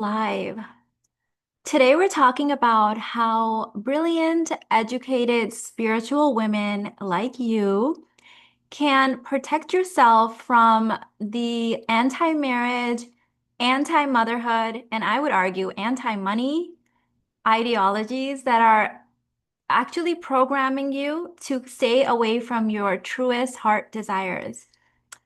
Live. Today we're talking about how brilliant, educated, spiritual women like you can protect yourself from the anti-marriage, anti-motherhood, and I would argue anti-money ideologies that are actually programming you to stay away from your truest heart desires.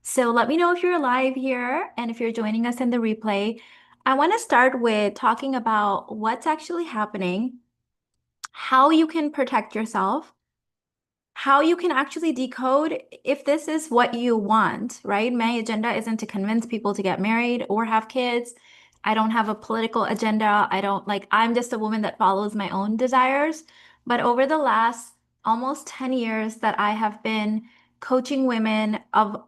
So let me know if you're live here and if you're joining us in the replay. I want to start with talking about what's actually happening, how you can protect yourself, how you can actually decode if this is what you want, right? My agenda isn't to convince people to get married or have kids. I don't have a political agenda. I'm just a woman that follows my own desires. But over the last almost 10 years that I have been coaching women of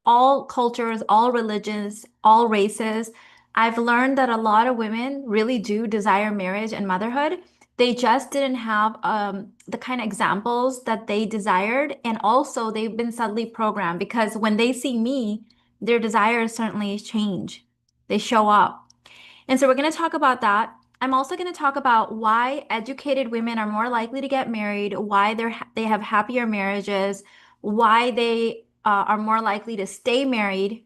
all cultures, all religions, all races, I've learned that a lot of women really do desire marriage and motherhood. They just didn't have the kind of examples that they desired. And also, they've been subtly programmed because when they see me, their desires certainly change. They show up. And so, we're going to talk about that. I'm also going to talk about why educated women are more likely to get married, why they have happier marriages, why they are more likely to stay married,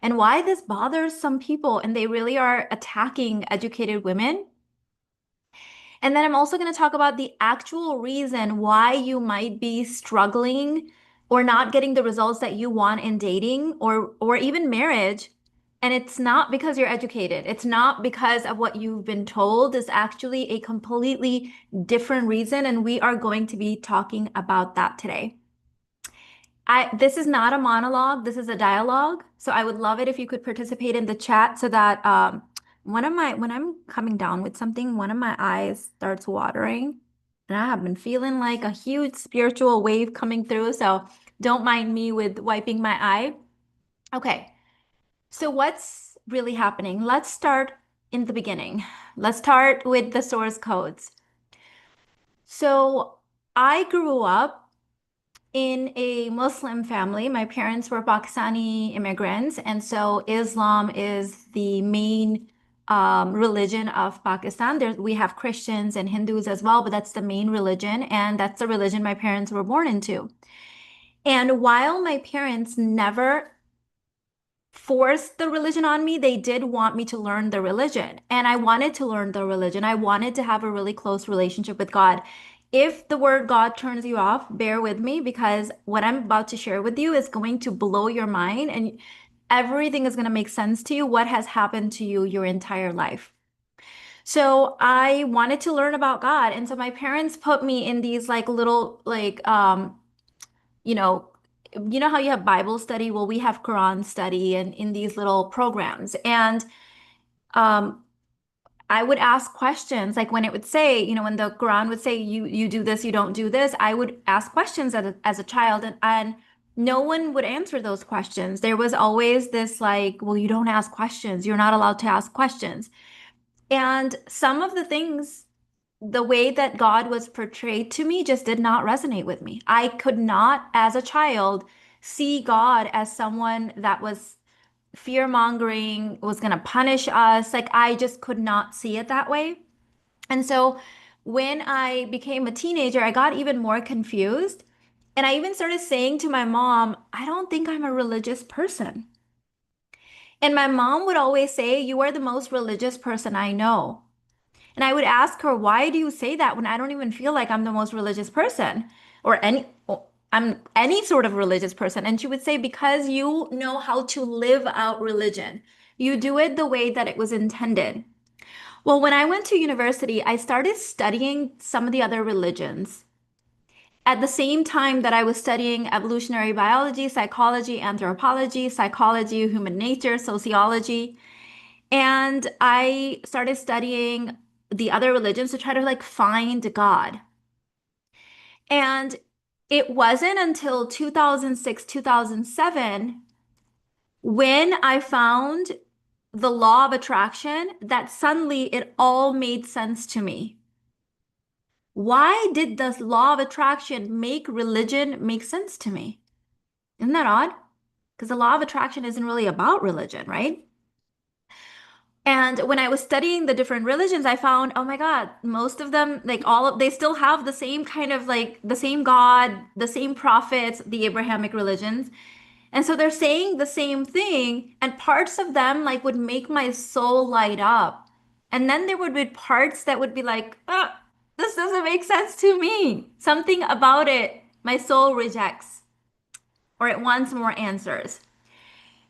and why this bothers some people and they really are attacking educated women. And then I'm also going to talk about the actual reason why you might be struggling or not getting the results that you want in dating or even marriage. And it's not because you're educated. It's not because of what you've been told. It's actually a completely different reason. And we are going to be talking about that today. This is not a monologue, this is a dialogue. So I would love it if you could participate in the chat so that when I'm coming down with something, one of my eyes starts watering. And I have been feeling like a huge spiritual wave coming through. So don't mind me with wiping my eye. Okay, so what's really happening? Let's start in the beginning. Let's start with the source codes. So I grew up in a Muslim family. My parents were Pakistani immigrants, and so Islam is the main religion of Pakistan. We have Christians and Hindus as well, but that's the main religion, and that's the religion my parents were born into. And while my parents never forced the religion on me, they did want me to learn the religion. And I wanted to learn the religion. I wanted to have a really close relationship with God. If the word God turns you off, bear with me because what I'm about to share with you is going to blow your mind and everything is going to make sense to you, what has happened to you your entire life. So I wanted to learn about God. And so my parents put me in these like little you know, you know how you have Bible study? Well, we have Quran study and in these little programs. And um, I would ask questions like when it would say, when the Quran would say you do this, you don't do this, I would ask questions as a child and no one would answer those questions. There was always this like, well, you don't ask questions. You're not allowed to ask questions. And some of the things the way that God was portrayed to me just did not resonate with me. I could not, as a child, see God as someone that was fear mongering, was going to punish us. Like, I just could not see it that way. And so when I became a teenager, I got even more confused. And I even started saying to my mom, I don't think I'm a religious person. And my mom would always say, you are the most religious person I know. And I would ask her, why do you say that when I don't even feel like I'm the most religious person or I'm any sort of religious person? And she would say, because you know how to live out religion. You do it the way that it was intended. Well, when I went to university, I started studying some of the other religions. At the same time that I was studying evolutionary biology, psychology, anthropology, psychology, human nature, sociology, and I started studying the other religions to try to like find God. And it wasn't until 2006, 2007 when I found the law of attraction that suddenly it all made sense to me. Why did this law of attraction make religion make sense to me? Isn't that odd? Because the law of attraction isn't really about religion, right? And when I was studying the different religions, I found, oh my God, most of them, like all of, they still have the same kind of like the same God, the same prophets, the Abrahamic religions. And so they're saying the same thing, and parts of them like would make my soul light up. And then there would be parts that would be like, oh, this doesn't make sense to me. Something about it, my soul rejects, or it wants more answers.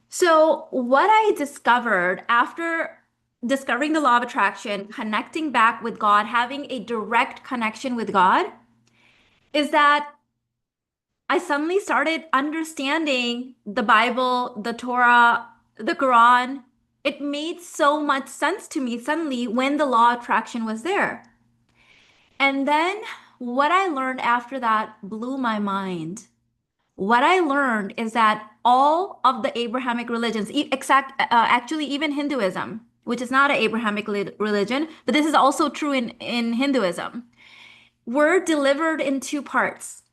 So, what I discovered after discovering the law of attraction, connecting back with God, having a direct connection with God, is that I suddenly started understanding the Bible, the Torah, the Quran. It made so much sense to me suddenly when the law of attraction was there. And then what I learned after that blew my mind. What I learned is that all of the Abrahamic religions, actually even Hinduism, which is not an Abrahamic religion, but this is also true in Hinduism, were delivered in two parts.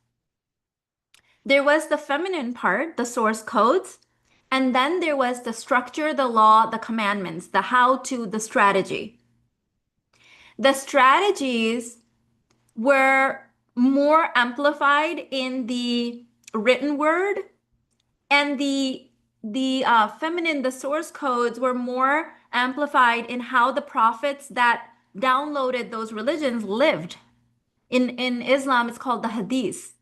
There was the feminine part, the source codes, and then there was the structure, the law, the commandments, the how to, the strategy. The strategies were more amplified in the written word, and the feminine, the source codes were more amplified in how the prophets that downloaded those religions lived. In Islam, it's called the hadith,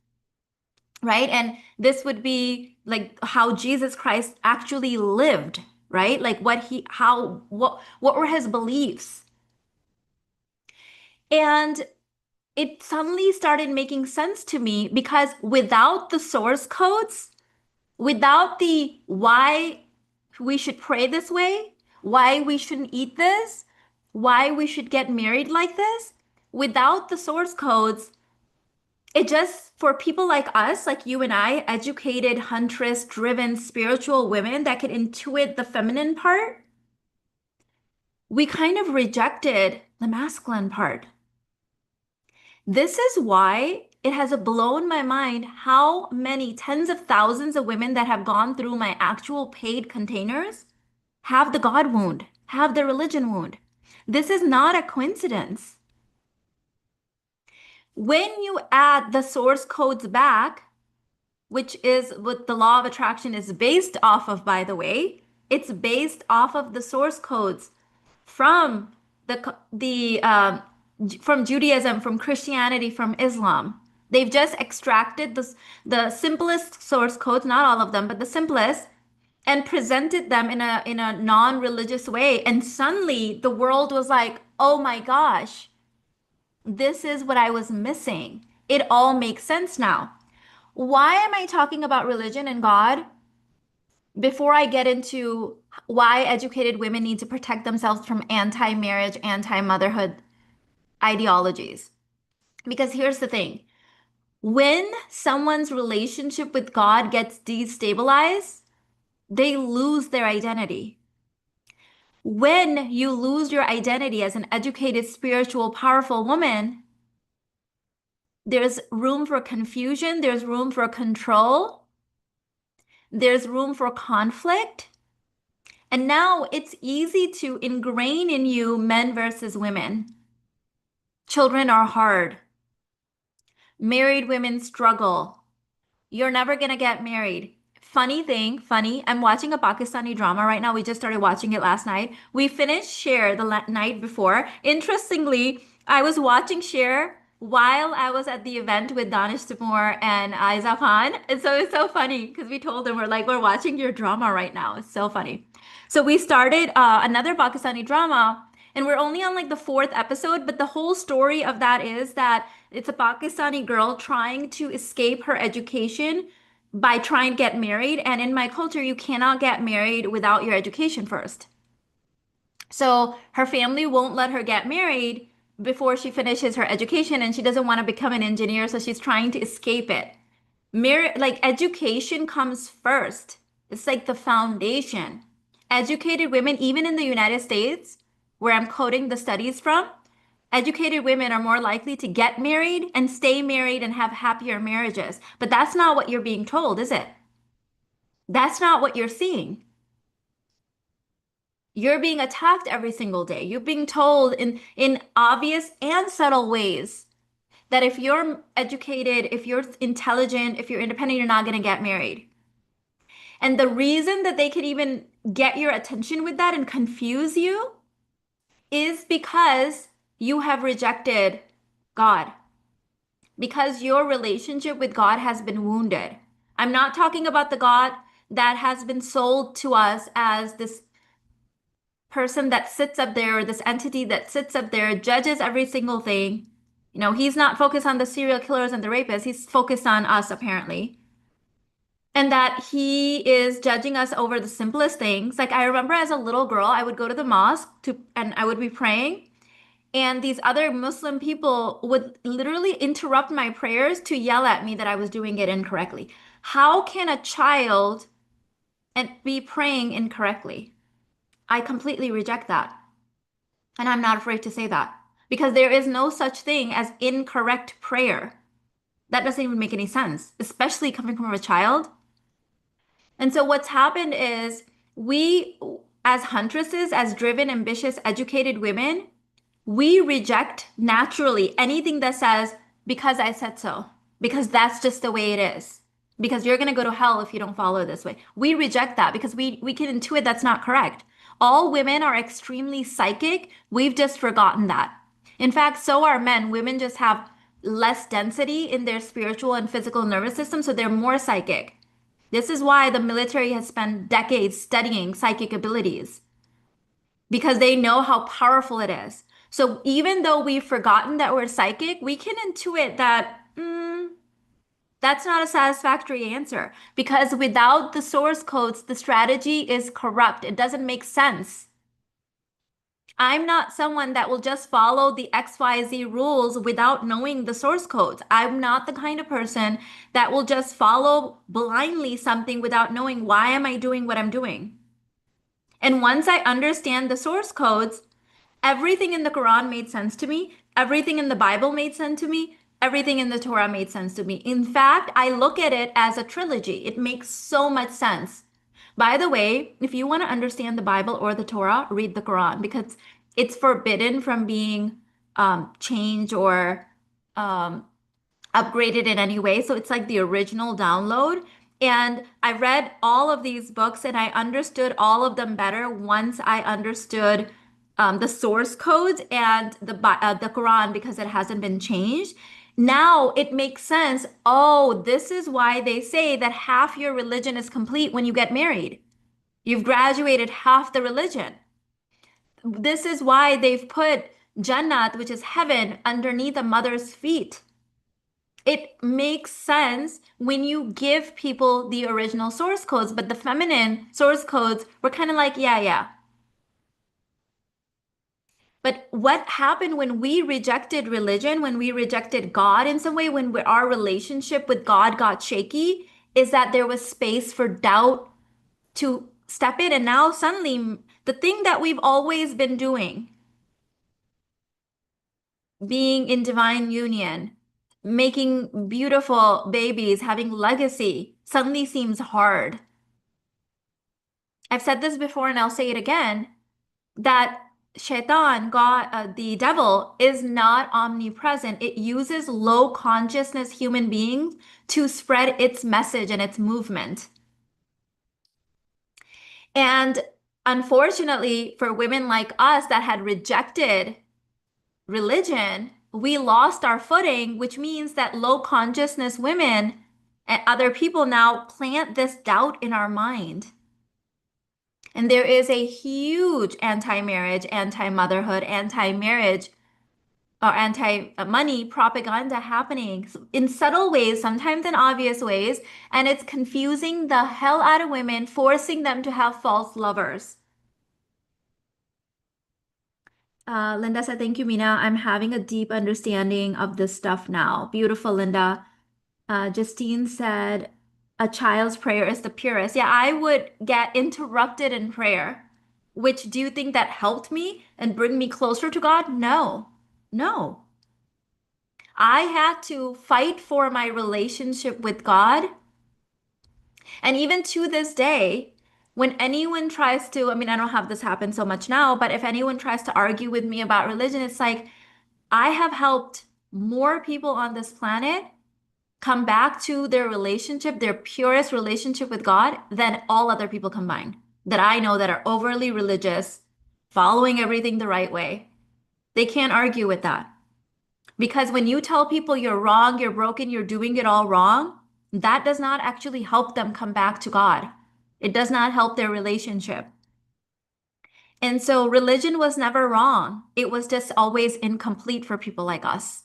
right? And this would be like how Jesus Christ actually lived, right? Like what were his beliefs? And it suddenly started making sense to me because without the source codes, without the why we should pray this way, why we shouldn't eat this, why we should get married like this, without the source codes, it just, for people like us, like you and I, educated, huntress, driven, spiritual women that could intuit the feminine part, we kind of rejected the masculine part. This is why it has blown my mind how many tens of thousands of women that have gone through my actual paid containers have the God wound, have the religion wound. This is not a coincidence. When you add the source codes back, which is what the law of attraction is based off of, by the way, it's based off of the source codes from the from Judaism, from Christianity, from Islam. They've just extracted the simplest source codes, not all of them, but the simplest, and presented them in a non-religious way. And suddenly the world was like, oh my gosh, this is what I was missing. It all makes sense now. Why am I talking about religion and God before I get into why educated women need to protect themselves from anti-marriage, anti-motherhood ideologies? Because here's the thing. When someone's relationship with God gets destabilized, they lose their identity. When you lose your identity as an educated, spiritual, powerful woman, there's room for confusion, there's room for control, there's room for conflict. And now it's easy to ingrain in you men versus women. Children are hard. Married women struggle. You're never gonna get married. Funny, I'm watching a Pakistani drama right now. We just started watching it last night. We finished Share the night before. Interestingly, I was watching Share while I was at the event with Danish Tamoor and Aiza Khan. And so it's so funny because we told them, we're like, we're watching your drama right now. It's so funny. So we started another Pakistani drama, and we're only on like the fourth episode, but the whole story of that is that it's a Pakistani girl trying to escape her education by trying to get married. And in my culture, you cannot get married without your education first. So her family won't let her get married before she finishes her education, and she doesn't want to become an engineer, so she's trying to escape it. Like education comes first. It's like the foundation. Educated women, even in the United States, where I'm quoting the studies from, educated women are more likely to get married and stay married and have happier marriages. But that's not what you're being told, is it? That's not what you're seeing. You're being attacked every single day. You're being told in obvious and subtle ways that if you're educated, if you're intelligent, if you're independent, you're not going to get married. And the reason that they can even get your attention with that and confuse you is because you have rejected God, because your relationship with God has been wounded. I'm not talking about the God that has been sold to us as this person that sits up there, or this entity that sits up there, judges every single thing. You know, he's not focused on the serial killers and the rapists, he's focused on us, apparently. And that he is judging us over the simplest things. Like, I remember as a little girl, I would go to the mosque and I would be praying, and these other Muslim people would literally interrupt my prayers to yell at me that I was doing it incorrectly. How can a child and be praying incorrectly? I completely reject that. And I'm not afraid to say that because there is no such thing as incorrect prayer. That doesn't even make any sense, especially coming from a child. And so what's happened is we, as huntresses, as driven, ambitious, educated women, we reject naturally anything that says, because I said so, because that's just the way it is, because you're going to go to hell if you don't follow this way. We reject that because we can intuit that's not correct. All women are extremely psychic. We've just forgotten that. In fact, so are men. Women just have less density in their spiritual and physical nervous system, so they're more psychic. This is why the military has spent decades studying psychic abilities because they know how powerful it is. So even though we've forgotten that we're psychic, we can intuit that that's not a satisfactory answer because without the source codes, the strategy is corrupt. It doesn't make sense. I'm not someone that will just follow the XYZ rules without knowing the source codes. I'm not the kind of person that will just follow blindly something without knowing why am I doing what I'm doing. And once I understand the source codes, everything in the Quran made sense to me. Everything in the Bible made sense to me. Everything in the Torah made sense to me. In fact, I look at it as a trilogy. It makes so much sense. By the way, if you want to understand the Bible or the Torah, read the Quran because it's forbidden from being changed or um, upgraded in any way. So it's like the original download. And I read all of these books and I understood all of them better once I understood the source codes and the Quran because it hasn't been changed. Now it makes sense. Oh, this is why they say that half your religion is complete when you get married. You've graduated half the religion. This is why they've put Jannat, which is heaven, underneath a mother's feet. It makes sense when you give people the original source codes, but the feminine source codes were kind of like, yeah, yeah. But what happened when we rejected religion, when we rejected God in some way, when our relationship with God got shaky, is that there was space for doubt to step in. And now suddenly, the thing that we've always been doing, being in divine union, making beautiful babies, having legacy, suddenly seems hard. I've said this before and I'll say it again, that Shaitan, God, the devil, is not omnipresent. It uses low consciousness human beings to spread its message and its movement. And unfortunately, for women like us that had rejected religion, we lost our footing, which means that low consciousness women and other people now plant this doubt in our mind. And there is a huge anti-marriage, anti-motherhood, anti-marriage, or anti-money propaganda happening in subtle ways, sometimes in obvious ways, and it's confusing the hell out of women, forcing them to have false lovers. Linda said, thank you, Mina. I'm having a deep understanding of this stuff now. Beautiful, Linda. Justine said, a child's prayer is the purest. Yeah, I would get interrupted in prayer. Which do you think that helped me and bring me closer to God? No, no. I had to fight for my relationship with God. And even to this day, When anyone tries to, I mean, I don't have this happen so much now, but if anyone tries to argue with me about religion, it's like I have helped more people on this planet come back to their relationship, their purest relationship with God, than all other people combined that I know that are overly religious, following everything the right way. They can't argue with that. Because when you tell people you're wrong, you're broken, you're doing it all wrong, that does not actually help them come back to God. It does not help their relationship. And so religion was never wrong. It was just always incomplete for people like us.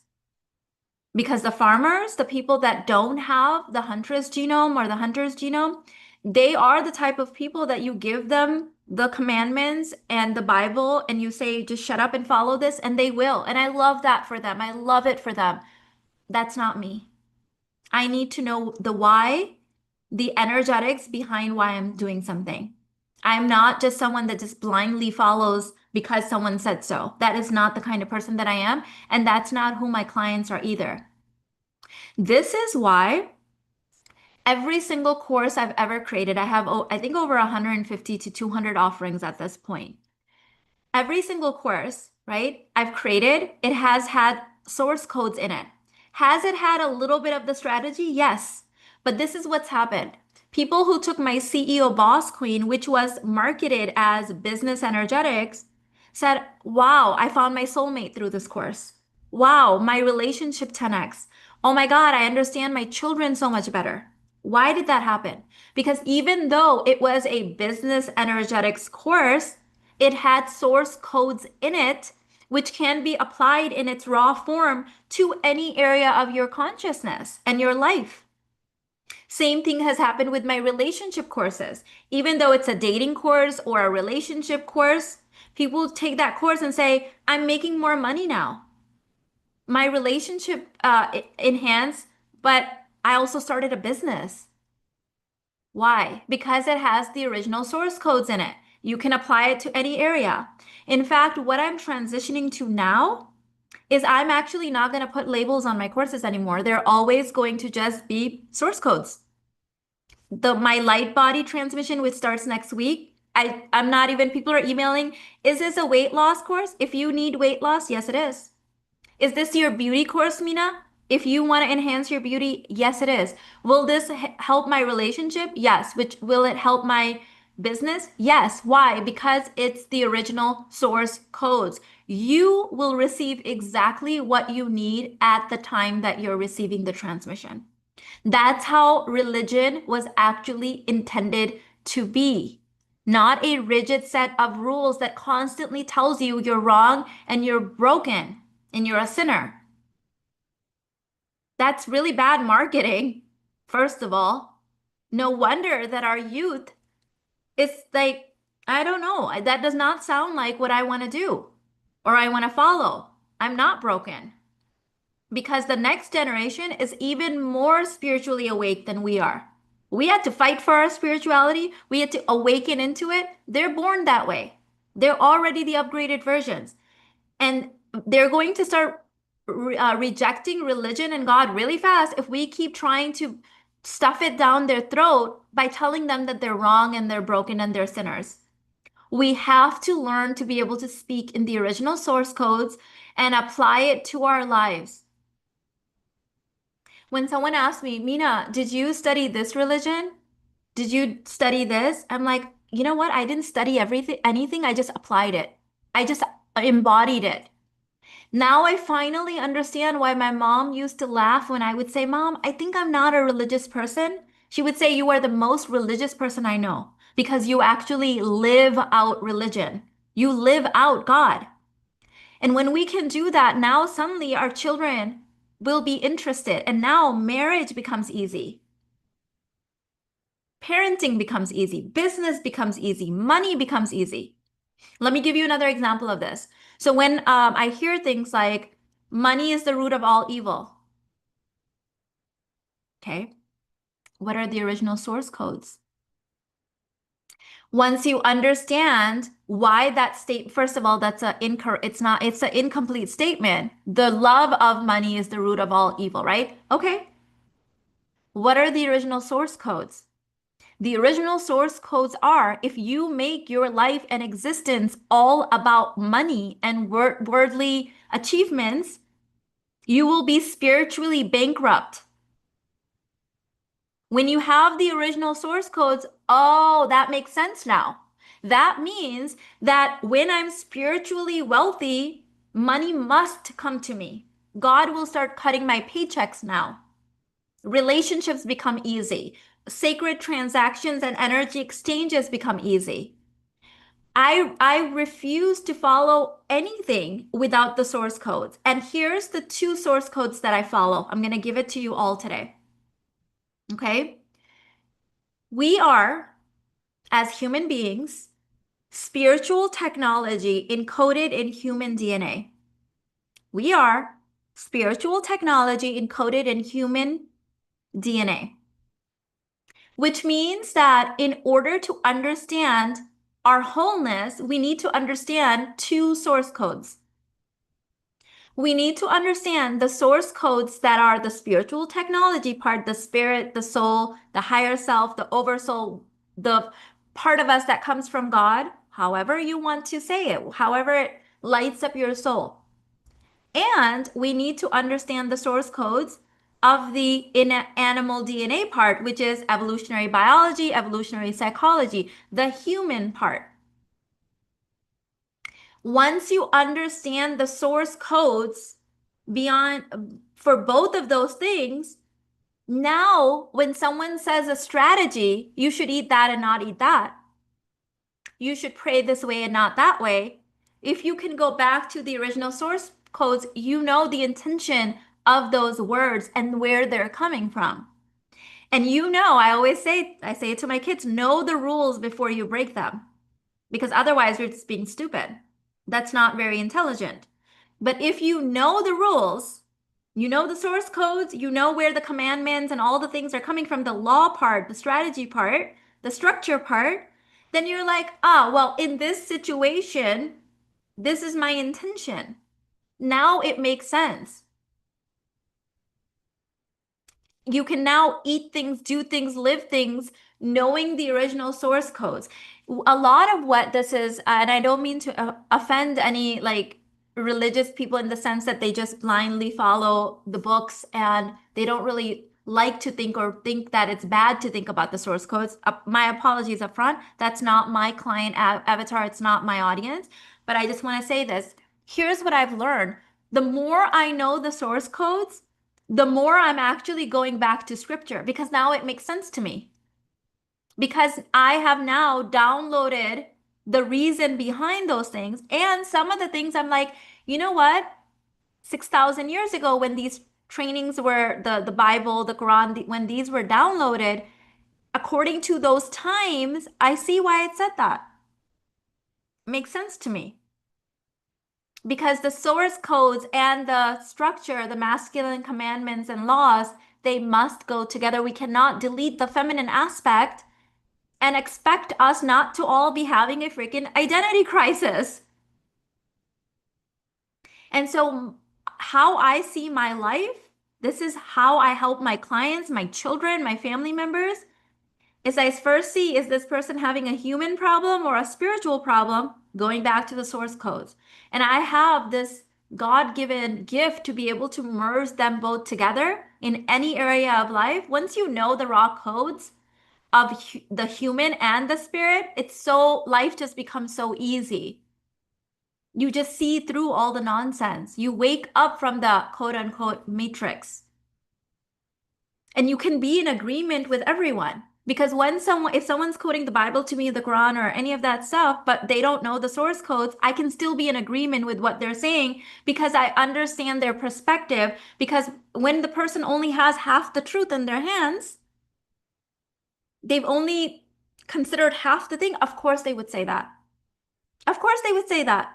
Because the farmers, the people that don't have the hunter's genome or the hunter's genome, they are the type of people that you give them the commandments and the Bible and you say, just shut up and follow this, and they will. And I love that for them. I love it for them. That's not me. I need to know the why, the energetics behind why I'm doing something. I'm not just someone that just blindly follows because someone said so. That is not the kind of person that I am. And that's not who my clients are either. This is why every single course I've ever created, I have, I think, over 150 to 200 offerings at this point. Every single course, right, I've created, it has had source codes in it. Has it had a little bit of the strategy? Yes. But this is what's happened. People who took my CEO Boss Queen, which was marketed as business energetics, said, wow, I found my soulmate through this course. Wow, my relationship 10x. Oh my God, I understand my children so much better. Why did that happen? Because even though it was a business energetics course, it had source codes in it, which can be applied in its raw form to any area of your consciousness and your life. Same thing has happened with my relationship courses. Even though it's a dating course or a relationship course, people take that course and say, I'm making more money now. My relationship enhanced, but I also started a business. Why? Because it has the original source codes in it. You can apply it to any area. In fact, what I'm transitioning to now is I'm actually not going to put labels on my courses anymore. They're always going to just be source codes. My light body transmission, which starts next week, I'm not even, people are emailing, is this a weight loss course? If you need weight loss, yes, it is. Is this your beauty course, Mina? If you want to enhance your beauty, yes, it is. Will this help my relationship? Yes. Which will it help my business? Yes. Why? Because it's the original source codes. You will receive exactly what you need at the time that you're receiving the transmission. That's how religion was actually intended to be. Not a rigid set of rules that constantly tells you you're wrong and you're broken and you're a sinner. That's really bad marketing, first of all. No wonder that our youth is like, I don't know, that does not sound like what I want to do or I want to follow. I'm not broken because the next generation is even more spiritually awake than we are. We had to fight for our spirituality. We had to awaken into it. They're born that way. They're already the upgraded versions. And they're going to start rejecting religion and God really fast if we keep trying to stuff it down their throat by telling them that they're wrong and they're broken and they're sinners. We have to learn to be able to speak in the original source codes and apply it to our lives. When someone asks me, Mina, did you study this religion? Did you study this? I'm like, you know what? I didn't study anything. I just applied it. I just embodied it. Now I finally understand why my mom used to laugh when I would say, Mom, I think I'm not a religious person. She would say, you are the most religious person I know because you actually live out religion. You live out God. And when we can do that, now suddenly our children will be interested. And now marriage becomes easy. Parenting becomes easy. Business becomes easy. Money becomes easy. Let me give you another example of this. So when I hear things like money is the root of all evil, okay, what are the original source codes? Once you understand why that state, first of all, it's an incomplete statement. The love of money is the root of all evil, right? Okay. What are the original source codes? The original source codes are if you make your life and existence all about money and worldly achievements, you will be spiritually bankrupt. When you have the original source codes, oh, that makes sense now. That means that when I'm spiritually wealthy, money must come to me. God will start cutting my paychecks now. Relationships become easy. Sacred transactions and energy exchanges become easy. I refuse to follow anything without the source codes. And here's the two source codes that I follow. I'm going to give it to you all today. Okay? We are, as human beings, spiritual technology encoded in human DNA. We are spiritual technology encoded in human DNA, which means that in order to understand our wholeness, we need to understand two source codes. We need to understand the source codes that are the spiritual technology part, the spirit, the soul, the higher self, the oversoul, the part of us that comes from God, however you want to say it, however it lights up your soul. And we need to understand the source codes of the animal DNA part, which is evolutionary biology, evolutionary psychology, the human part. Once you understand the source codes beyond for both of those things, now when someone says a strategy, you should eat that and not eat that. You should pray this way and not that way. If you can go back to the original source codes, you know the intention of those words and where they're coming from. And you know, I say it to my kids, know the rules before you break them, because otherwise you're just being stupid. That's not very intelligent. But if you know the rules, you know the source codes, you know where the commandments and all the things are coming from, the law part, the strategy part, the structure part, then you're like, ah, well, in this situation, this is my intention. Now it makes sense. You can now eat things, do things, live things, knowing the original source codes. A lot of what this is, and I don't mean to offend any like religious people in the sense that they just blindly follow the books and they don't really like to think or think that it's bad to think about the source codes. My apologies up front. That's not my client avatar. It's not my audience. But I just want to say this. Here's what I've learned. The more I know the source codes, the more I'm actually going back to scripture because now it makes sense to me. Because I have now downloaded the reason behind those things. And some of the things I'm like, you know what? 6,000 years ago, when these trainings were the Bible, the Quran, when these were downloaded, according to those times, I see why it said that. Makes sense to me. Because the source codes and the structure, the masculine commandments and laws, they must go together. We cannot delete the feminine aspect and expect us not to all be having a freaking identity crisis. And so, how I see my life, this is how I help my clients, my children, my family members, is I first see, is this person having a human problem or a spiritual problem? Going back to the source codes. And I have this God-given gift to be able to merge them both together in any area of life. Once you know the raw codes of the human and the spirit, it's so, life just becomes so easy. You just see through all the nonsense. You wake up from the quote unquote matrix. And you can be in agreement with everyone. Because if someone's quoting the Bible to me, the Quran, or any of that stuff, but they don't know the source codes, I can still be in agreement with what they're saying because I understand their perspective. Because when the person only has half the truth in their hands, they've only considered half the thing. Of course, they would say that. Of course, they would say that.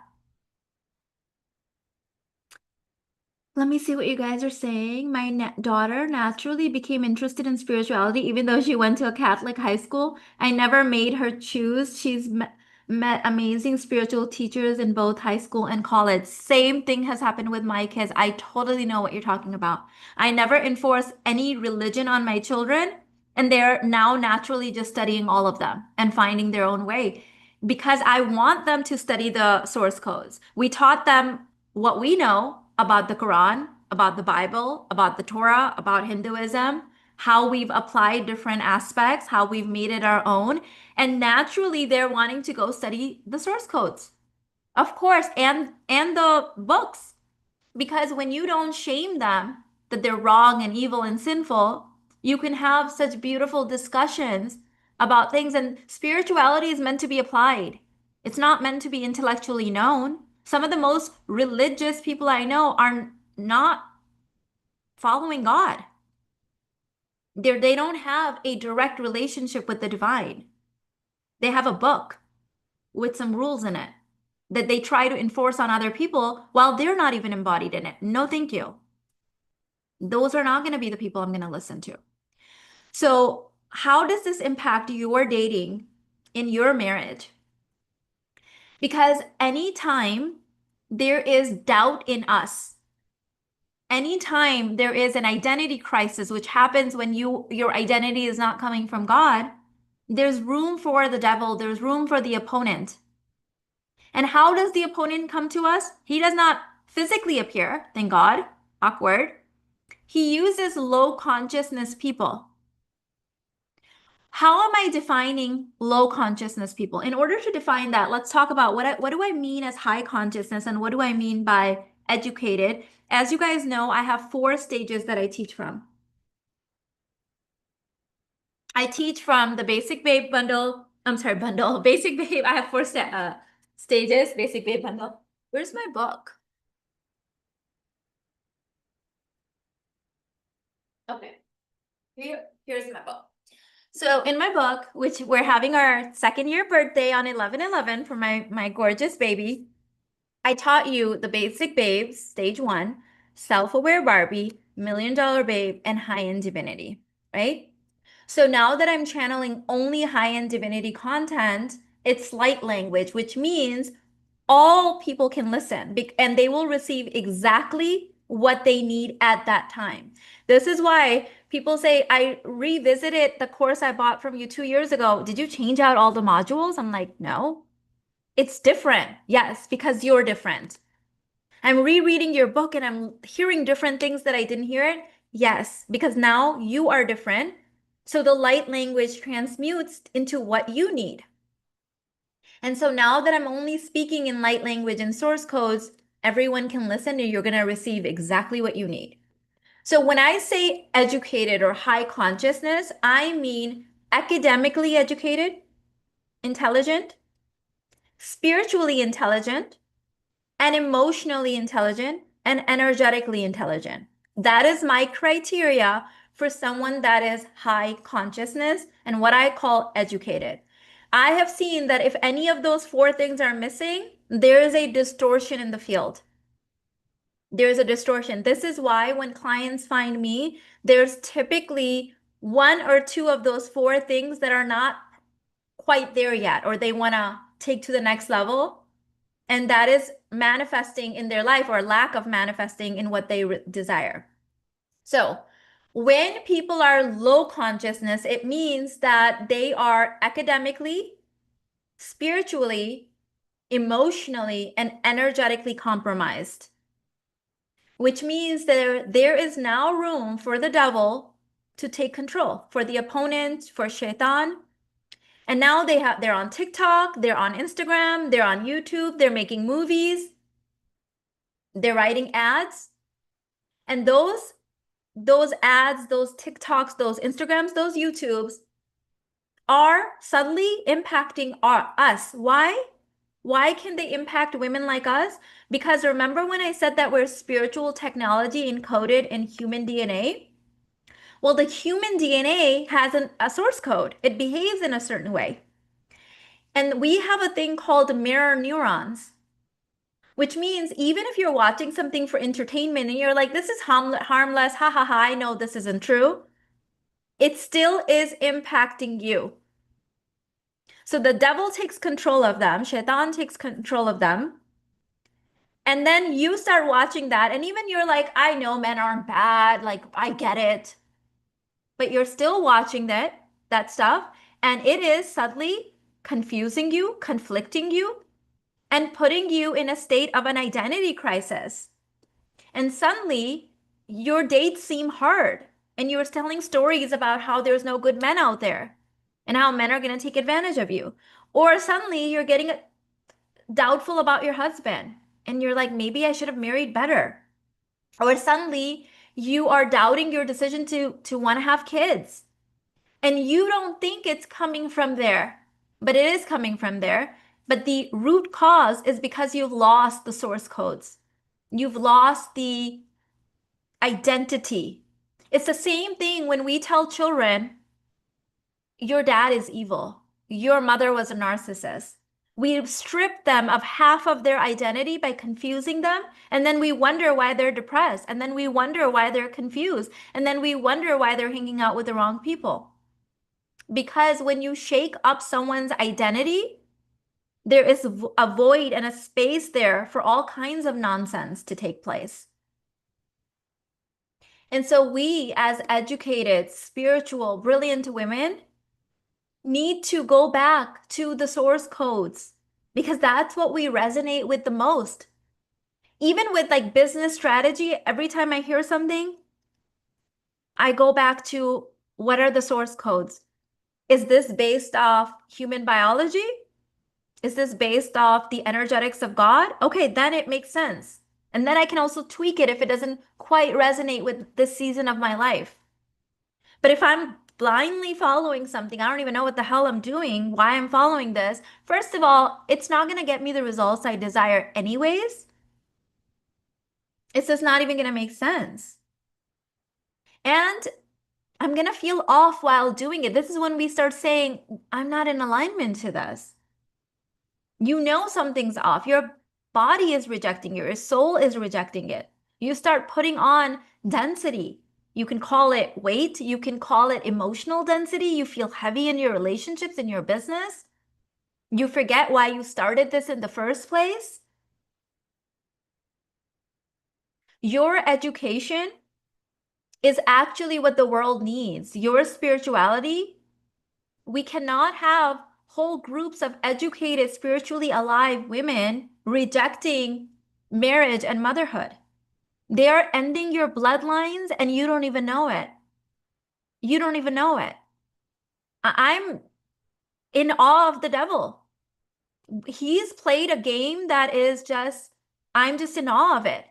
Let me see what you guys are saying. My daughter naturally became interested in spirituality, even though she went to a Catholic high school. I never made her choose. She's met amazing spiritual teachers in both high school and college. Same thing has happened with my kids. I totally know what you're talking about. I never enforce any religion on my children, And they're now naturally just studying all of them and finding their own way because I want them to study the source codes. We taught them what we know about the Quran, about the Bible, about the Torah, about Hinduism, how we've applied different aspects, how we've made it our own. And naturally, they're wanting to go study the source codes, of course, and the books. Because when you don't shame them that they're wrong and evil and sinful, you can have such beautiful discussions about things. And spirituality is meant to be applied, it's not meant to be intellectually known. Some of the most religious people I know are not following God. They don't have a direct relationship with the divine. They have a book with some rules in it that they try to enforce on other people while they're not even embodied in it. No, thank you. Those are not going to be the people I'm going to listen to. So, how does this impact your dating in your marriage? Because anytime there is doubt in us, anytime there is an identity crisis, which happens when your identity is not coming from God, there's room for the devil, there's room for the opponent. And how does the opponent come to us? He does not physically appear, thank God, awkward. He uses low consciousness people. How am I defining low consciousness people? In order to define that, let's talk about what do I mean as high consciousness and what do I mean by educated? As you guys know, I have 4 stages that I teach from. I teach from the basic babe bundle. I'm sorry, bundle. Basic babe. I have 4 stages. Basic babe bundle. Where's my book? Okay. Here's my book. So in my book, which we're having our 2nd year birthday on 11/11 for my gorgeous baby, I taught you the basic babes, stage 1, self-aware Barbie, $1,000,000 babe, and high-end divinity, right? So now that I'm channeling only high-end divinity content, it's light language, which means all people can listen and they will receive exactly what they need at that time. This is why people say, I revisited the course I bought from you 2 years ago. Did you change out all the modules? I'm like, no, it's different. Yes, because you're different. I'm rereading your book and I'm hearing different things that I didn't hear it. Yes, because now you are different. So the light language transmutes into what you need. And so now that I'm only speaking in light language and source codes, everyone can listen and you're going to receive exactly what you need. So when I say educated or high consciousness, I mean academically educated, intelligent, spiritually intelligent, and emotionally intelligent, and energetically intelligent. That is my criteria for someone that is high consciousness and what I call educated. I have seen that if any of those 4 things are missing, there is a distortion in the field. There's a distortion. This is why when clients find me, there's typically 1 or 2 of those 4 things that are not quite there yet, or they want to take to the next level. And that is manifesting in their life or lack of manifesting in what they desire. So when people are low consciousness, it means that they are academically, spiritually, emotionally, and energetically compromised, which means there is now room for the devil to take control, for the opponent, for shaitan. And now they're on TikTok, they're on Instagram, they're on YouTube, they're making movies, they're writing ads. And those ads, those TikToks, those Instagrams, those YouTubes are subtly impacting us. Why? Why can they impact women like us? Because remember when I said that we're spiritual technology encoded in human DNA? Well, the human DNA has a source code. It behaves in a certain way. And we have a thing called mirror neurons, which means even if you're watching something for entertainment and you're like, this is harmless, ha ha ha, I know this isn't true, it still is impacting you. So the devil takes control of them, shaitan takes control of them. And then you start watching that, and even you're like, I know men aren't bad, like, I get it. but you're still watching that stuff, and it is subtly confusing you, conflicting you, and putting you in a state of an identity crisis. And suddenly your dates seem hard, and you're telling stories about how there's no good men out there and how men are going to take advantage of you. Or suddenly you're getting doubtful about your husband, and you're like, maybe I should have married better. Or suddenly you are doubting your decision to want to have kids, and you don't think it's coming from there, but it is coming from there. But the root cause is because you've lost the source codes. You've lost the identity. It's the same thing when we tell children, your dad is evil, your mother was a narcissist. We strip them of half of their identity by confusing them, and then we wonder why they're depressed, and then we wonder why they're confused, and then we wonder why they're hanging out with the wrong people. Because when you shake up someone's identity, there is a void and a space there for all kinds of nonsense to take place. And so we, as educated, spiritual, brilliant women, need to go back to the source codes, because that's what we resonate with the most. Even with like business strategy, every time I hear something, I go back to, what are the source codes? Is this based off human biology? Is this based off the energetics of God? Okay, then it makes sense. And then I can also tweak it if it doesn't quite resonate with this season of my life. But if I'm blindly following something, I don't even know what the hell I'm doing, why I'm following this, first of all, it's not going to get me the results I desire anyways. It's just not even going to make sense. And I'm going to feel off while doing it. This is when we start saying, I'm not in alignment to this. You know something's off. Your body is rejecting it. Your soul is rejecting it. You start putting on density. You can call it weight. You can call it emotional density. You feel heavy in your relationships, in your business. You forget why you started this in the first place. Your education is actually what the world needs. Your spirituality. We cannot have whole groups of educated, spiritually alive women rejecting marriage and motherhood. They are ending your bloodlines and you don't even know it. You don't even know it. I'm in awe of the devil. He's played a game that is just, I'm just in awe of it.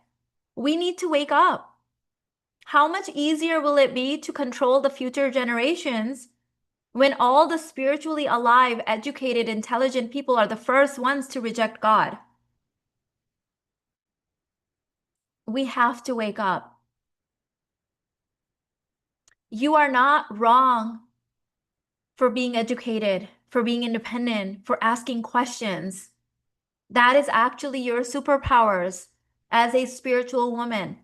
We need to wake up. How much easier will it be to control the future generations when all the spiritually alive, educated, intelligent people are the first ones to reject God? We have to wake up. You are not wrong for being educated, for being independent, for asking questions. That is actually your superpowers as a spiritual woman.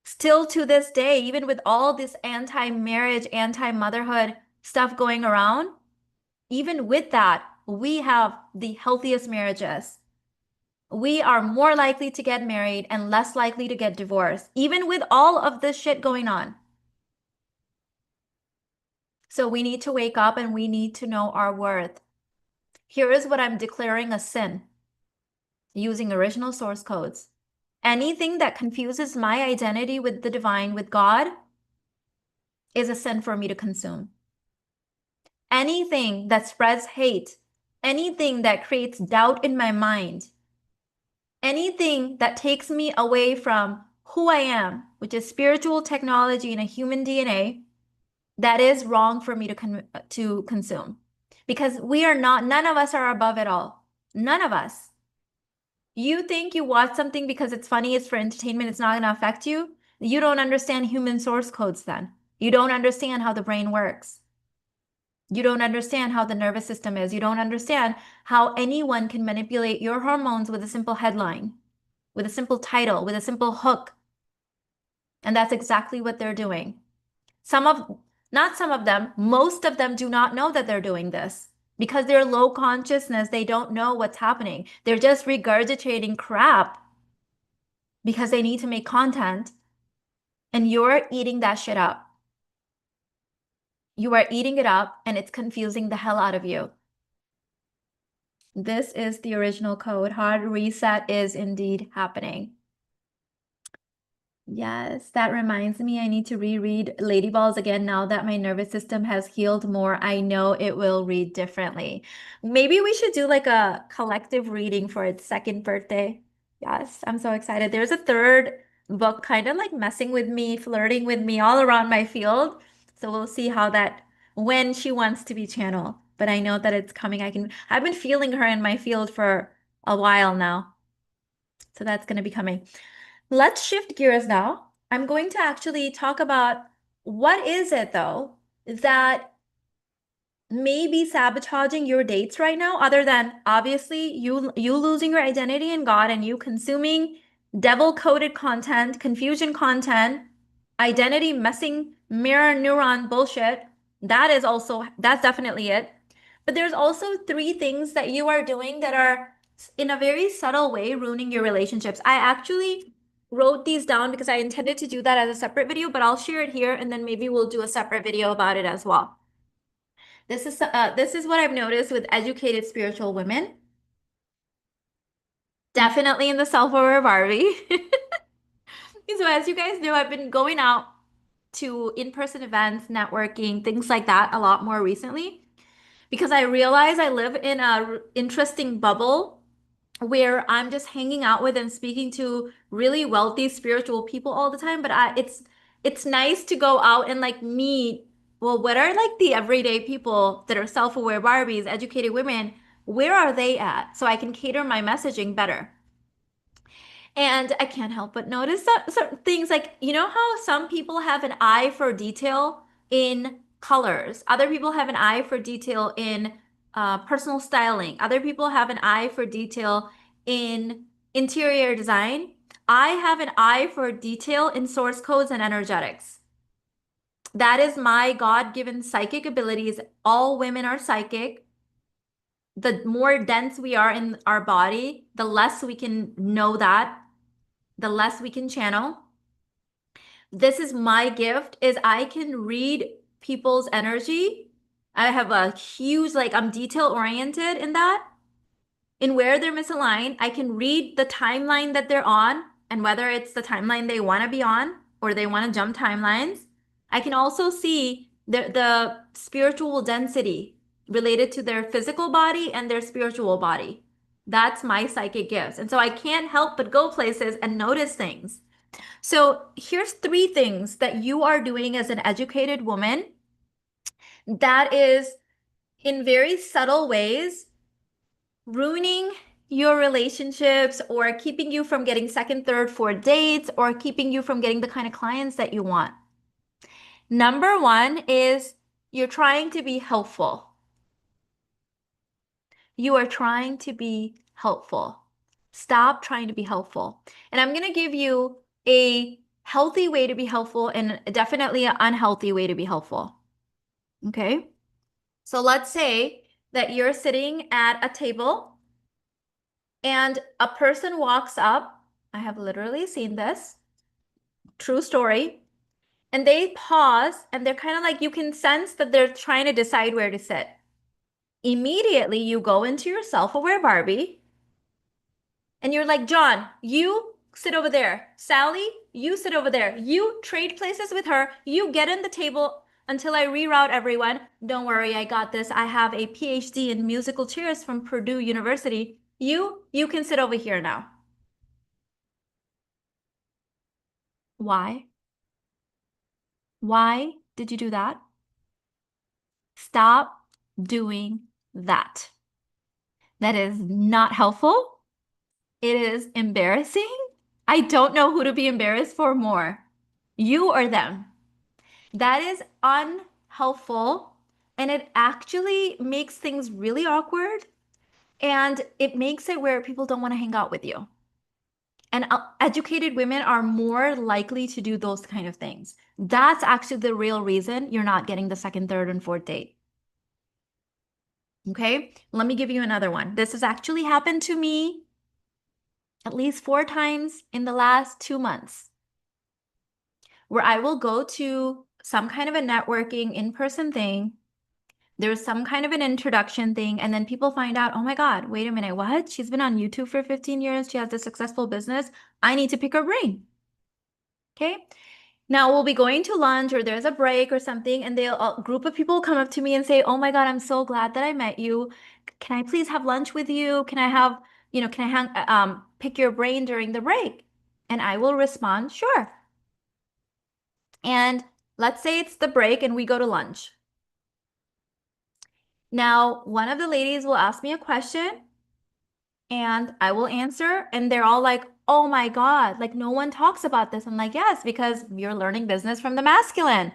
Still to this day, even with all this anti-marriage, anti-motherhood stuff going around, even with that, we have the healthiest marriages. We are more likely to get married and less likely to get divorced, even with all of this shit going on. So we need to wake up and we need to know our worth. Here is what I'm declaring a sin using original source codes. Anything that confuses my identity with the divine, with God, is a sin for me to consume. Anything that spreads hate, anything that creates doubt in my mind, anything that takes me away from who I am, which is spiritual technology and a human DNA, that is wrong for me to consume. Because we are not, none of us are above it all. None of us. You think you watch something because it's funny, it's for entertainment, it's not going to affect you? You don't understand human source codes then. You don't understand how the brain works. You don't understand how the nervous system is. You don't understand how anyone can manipulate your hormones with a simple headline, with a simple title, with a simple hook. And that's exactly what they're doing. Not some of them, most of them do not know that they're doing this. Because they're low consciousness, they don't know what's happening. They're just regurgitating crap because they need to make content, and you're eating that shit up. You are eating it up and it's confusing the hell out of you. This is the original code. Hard reset is indeed happening. Yes, that reminds me, I need to reread Lady Balls again now that my nervous system has healed more. I know it will read differently. Maybe we should do like a collective reading for its second birthday. Yes, I'm so excited. There's a third book kind of like messing with me, flirting with me all around my field. So we'll see how that, when she wants to be channeled. But I know that it's coming. I've been feeling her in my field for a while now. So that's going to be coming. Let's shift gears now. I'm going to actually talk about what is it though that may be sabotaging your dates right now, other than obviously you losing your identity in God and you consuming devil-coded content, confusion content, identity messing mirror neuron bullshit. That's definitely it. But there's also three things that you are doing that are in a very subtle way ruining your relationships. I actually wrote these down because I intended to do that as a separate video, but I'll share it here and then maybe we'll do a separate video about it as well. This is what I've noticed with educated spiritual women. Definitely in the self-aware Barbie. So as you guys know, I've been going out to in-person events, networking, things like that a lot more recently because I realize I live in a interesting bubble where I'm just hanging out with and speaking to really wealthy spiritual people all the time. But it's nice to go out and like meet, well, what are like the everyday people that are self-aware Barbies, educated women, where are they at? So I can cater my messaging better. And I can't help but notice that certain things like, you know how some people have an eye for detail in colors, other people have an eye for detail in personal styling, other people have an eye for detail in interior design. I have an eye for detail in source codes and energetics. That is my God-given psychic abilities. All women are psychic. The more dense we are in our body, the less we can know that, the less we can channel. This is my gift, is I can read people's energy. I have a huge, like I'm detail oriented in that. In where they're misaligned, I can read the timeline that they're on and whether it's the timeline they want to be on or they want to jump timelines. I can also see the spiritual density related to their physical body and their spiritual body. That's my psychic gifts. And so I can't help but go places and notice things. So here's three things that you are doing as an educated woman that is in very subtle ways ruining your relationships or keeping you from getting second, third, fourth dates or keeping you from getting the kind of clients that you want. Number one is you're trying to be helpful. You are trying to be helpful. Stop trying to be helpful. And I'm going to give you a healthy way to be helpful and definitely an unhealthy way to be helpful. Okay? So let's say that you're sitting at a table and a person walks up. I have literally seen this. True story. And they pause and they're kind of like, you can sense that they're trying to decide where to sit. Immediately, you go into your self-aware Barbie and you're like, John, you sit over there. Sally, you sit over there. You trade places with her. You get in the table until I reroute everyone. Don't worry, I got this. I have a PhD in musical chairs from Purdue University. You can sit over here now. Why? Why did you do that? Stop doing that. That is not helpful. It is embarrassing. I don't know who to be embarrassed for more, you or them. That is unhelpful and it actually makes things really awkward and it makes it where people don't want to hang out with you. And educated women are more likely to do those kind of things. That's actually the real reason you're not getting the second, third, and fourth date. Okay, let me give you another one. This has actually happened to me at least 4 times in the last 2 months, where I will go to some kind of a networking in-person thing. There's some kind of an introduction thing, and then people find out, oh my God, wait a minute, what? She's been on YouTube for 15 years. She has a successful business. I need to pick her brain. Okay. Now we'll be going to lunch or there's a break or something, and a group of people come up to me and say, oh my God, I'm so glad that I met you. Can I please have lunch with you? Can I have, can I pick your brain during the break? And I will respond, sure. And let's say it's the break and we go to lunch. Now, one of the ladies will ask me a question and I will answer, and they're all like, oh my God, like no one talks about this. I'm like, yes, because you're learning business from the masculine.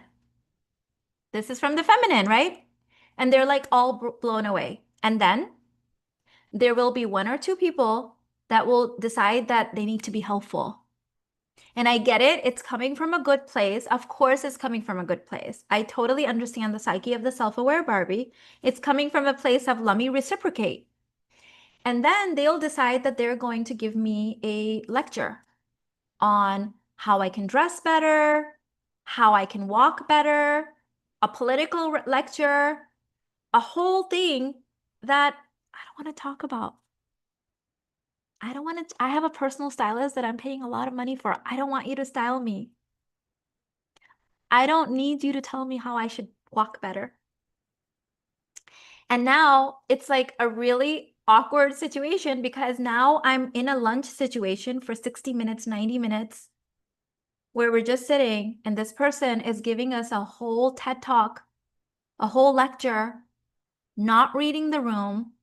This is from the feminine, right? And they're like all blown away. And then there will be one or two people that will decide that they need to be helpful. And I get it. It's coming from a good place. Of course, it's coming from a good place. I totally understand the psyche of the self-aware Barbie. It's coming from a place of let me reciprocate. And then they'll decide that they're going to give me a lecture on how I can dress better, how I can walk better, a political lecture, a whole thing that I don't want to talk about. I have a personal stylist that I'm paying a lot of money for. I don't want you to style me. I don't need you to tell me how I should walk better. And now it's like a really awkward situation because now I'm in a lunch situation for 60 minutes, 90 minutes, where we're just sitting and this person is giving us a whole TED talk, a whole lecture, not reading the room.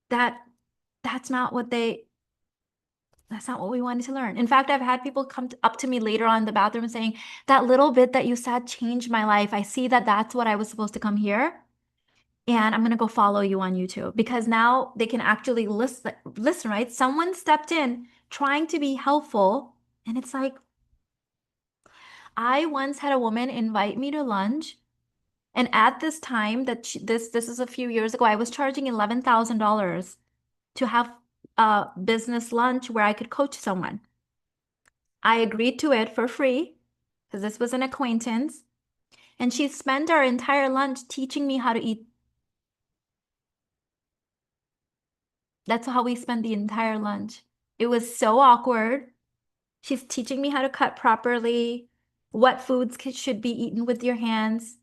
That's not what we wanted to learn. In fact, I've had people come up to me later on in the bathroom saying, that little bit that you said changed my life. I see that that's what I was supposed to come here. And I'm going to go follow you on YouTube because now they can actually listen, right? Someone stepped in trying to be helpful. And it's like, I once had a woman invite me to lunch. And at this time that this is a few years ago, I was charging $11,000 to have a business lunch where I could coach someone. I agreed to it for free because this was an acquaintance. And she spent our entire lunch teaching me how to eat. That's how we spent the entire lunch. It was so awkward. She's teaching me how to cut properly, what foods should be eaten with your hands.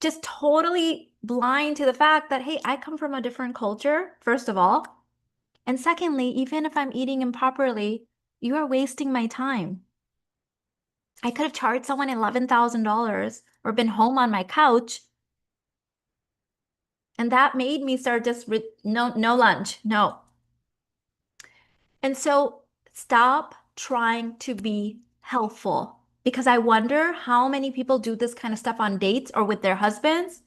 Just totally blind to the fact that, hey, I come from a different culture, first of all. And secondly, even if I'm eating improperly, you are wasting my time. I could have charged someone $11,000 or been home on my couch. And that made me start just no lunch, no. And so stop trying to be helpful because I wonder how many people do this kind of stuff on dates or with their husbands.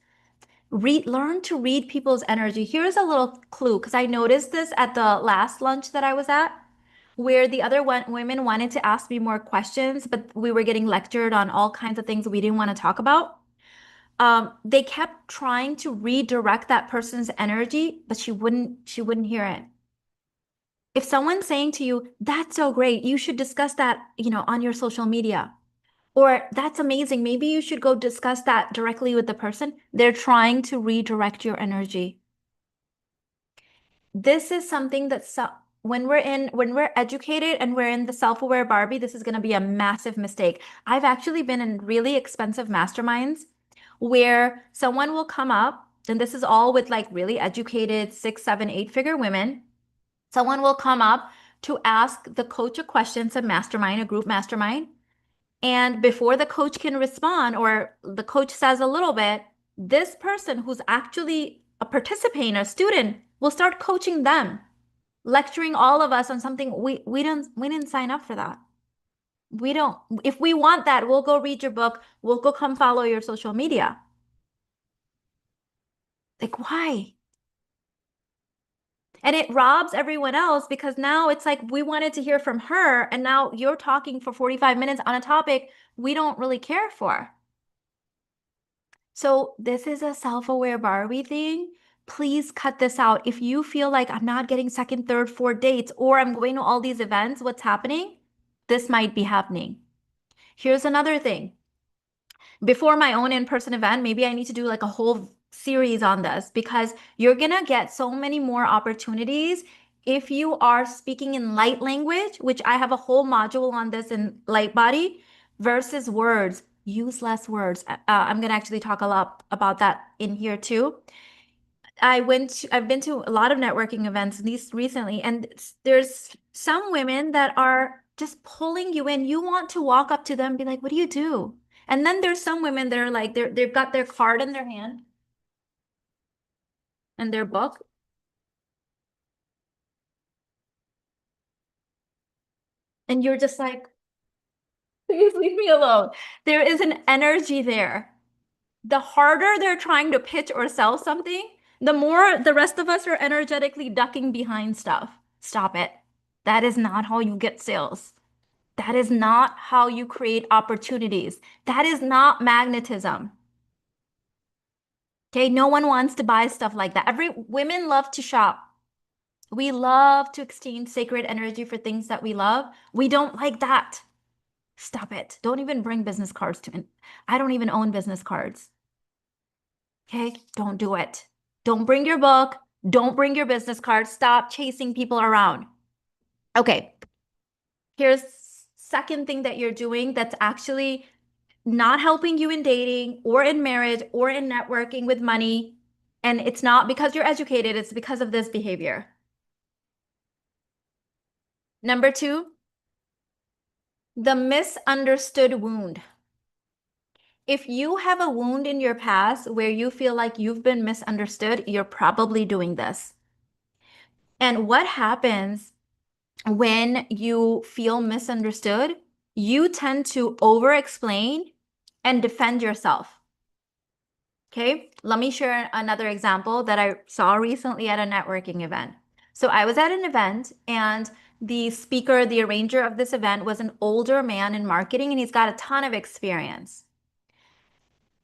Learn to read people's energy. Here's a little clue because I noticed this at the last lunch that I was at, where the other women wanted to ask me more questions, but we were getting lectured on all kinds of things we didn't want to talk about. They kept trying to redirect that person's energy, but she wouldn't hear it. If someone's saying to you, that's so great, you should discuss that, on your social media. Or that's amazing, maybe you should go discuss that directly with the person. They're trying to redirect your energy. This is something that when we're educated and we're in the self-aware Barbie, this is going to be a massive mistake. I've actually been in really expensive masterminds where someone will come up, and this is all with like really educated 6, 7, 8-figure women. Someone will come up to ask the coach a question, it's a mastermind, a group mastermind. And before the coach can respond or the coach says a little bit, this person who's actually a participant, a student, will start coaching them, lecturing all of us on something we didn't sign up for that. We don't. If we want that, we'll go read your book. We'll go come follow your social media. Like, why? And it robs everyone else because now it's like we wanted to hear from her and now you're talking for 45 minutes on a topic we don't really care for. So this is a self-aware Barbie thing. Please cut this out. If you feel like I'm not getting second, third, fourth dates or I'm going to all these events, what's happening? This might be happening. Here's another thing. Before my own in-person event, maybe I need to do like a whole series on this because you're gonna get so many more opportunities if you are speaking in light language, which I have a whole module on this in light body, versus words. Use less words. I'm gonna actually talk a lot about that in here too. I've been to a lot of networking events, these recently, and there's some women that are just pulling you in. You want to walk up to them and be like, what do you do? And then there's some women that are like, they've got their card in their hand and their book, and you're just like, please leave me alone. There is an energy there. The harder they're trying to pitch or sell something, the more the rest of us are energetically ducking behind stuff. Stop it. That is not how you get sales. That is not how you create opportunities. That is not magnetism. Okay, no one wants to buy stuff like that. Women love to shop. We love to exchange sacred energy for things that we love. We don't like that. Stop it. Don't even bring business cards to me. I don't even own business cards. Okay, don't do it. Don't bring your book. Don't bring your business cards. Stop chasing people around. Okay, here's second thing that you're doing that's actually not helping you in dating or in marriage or in networking with money. And it's not because you're educated, it's because of this behavior. Number two, the misunderstood wound. If you have a wound in your past where you feel like you've been misunderstood, you're probably doing this. And what happens when you feel misunderstood? You tend to over explain and defend yourself. Okay, let me share another example that I saw recently at a networking event. So I was at an event and the speaker, the arranger of this event was an older man in marketing and he's got a ton of experience.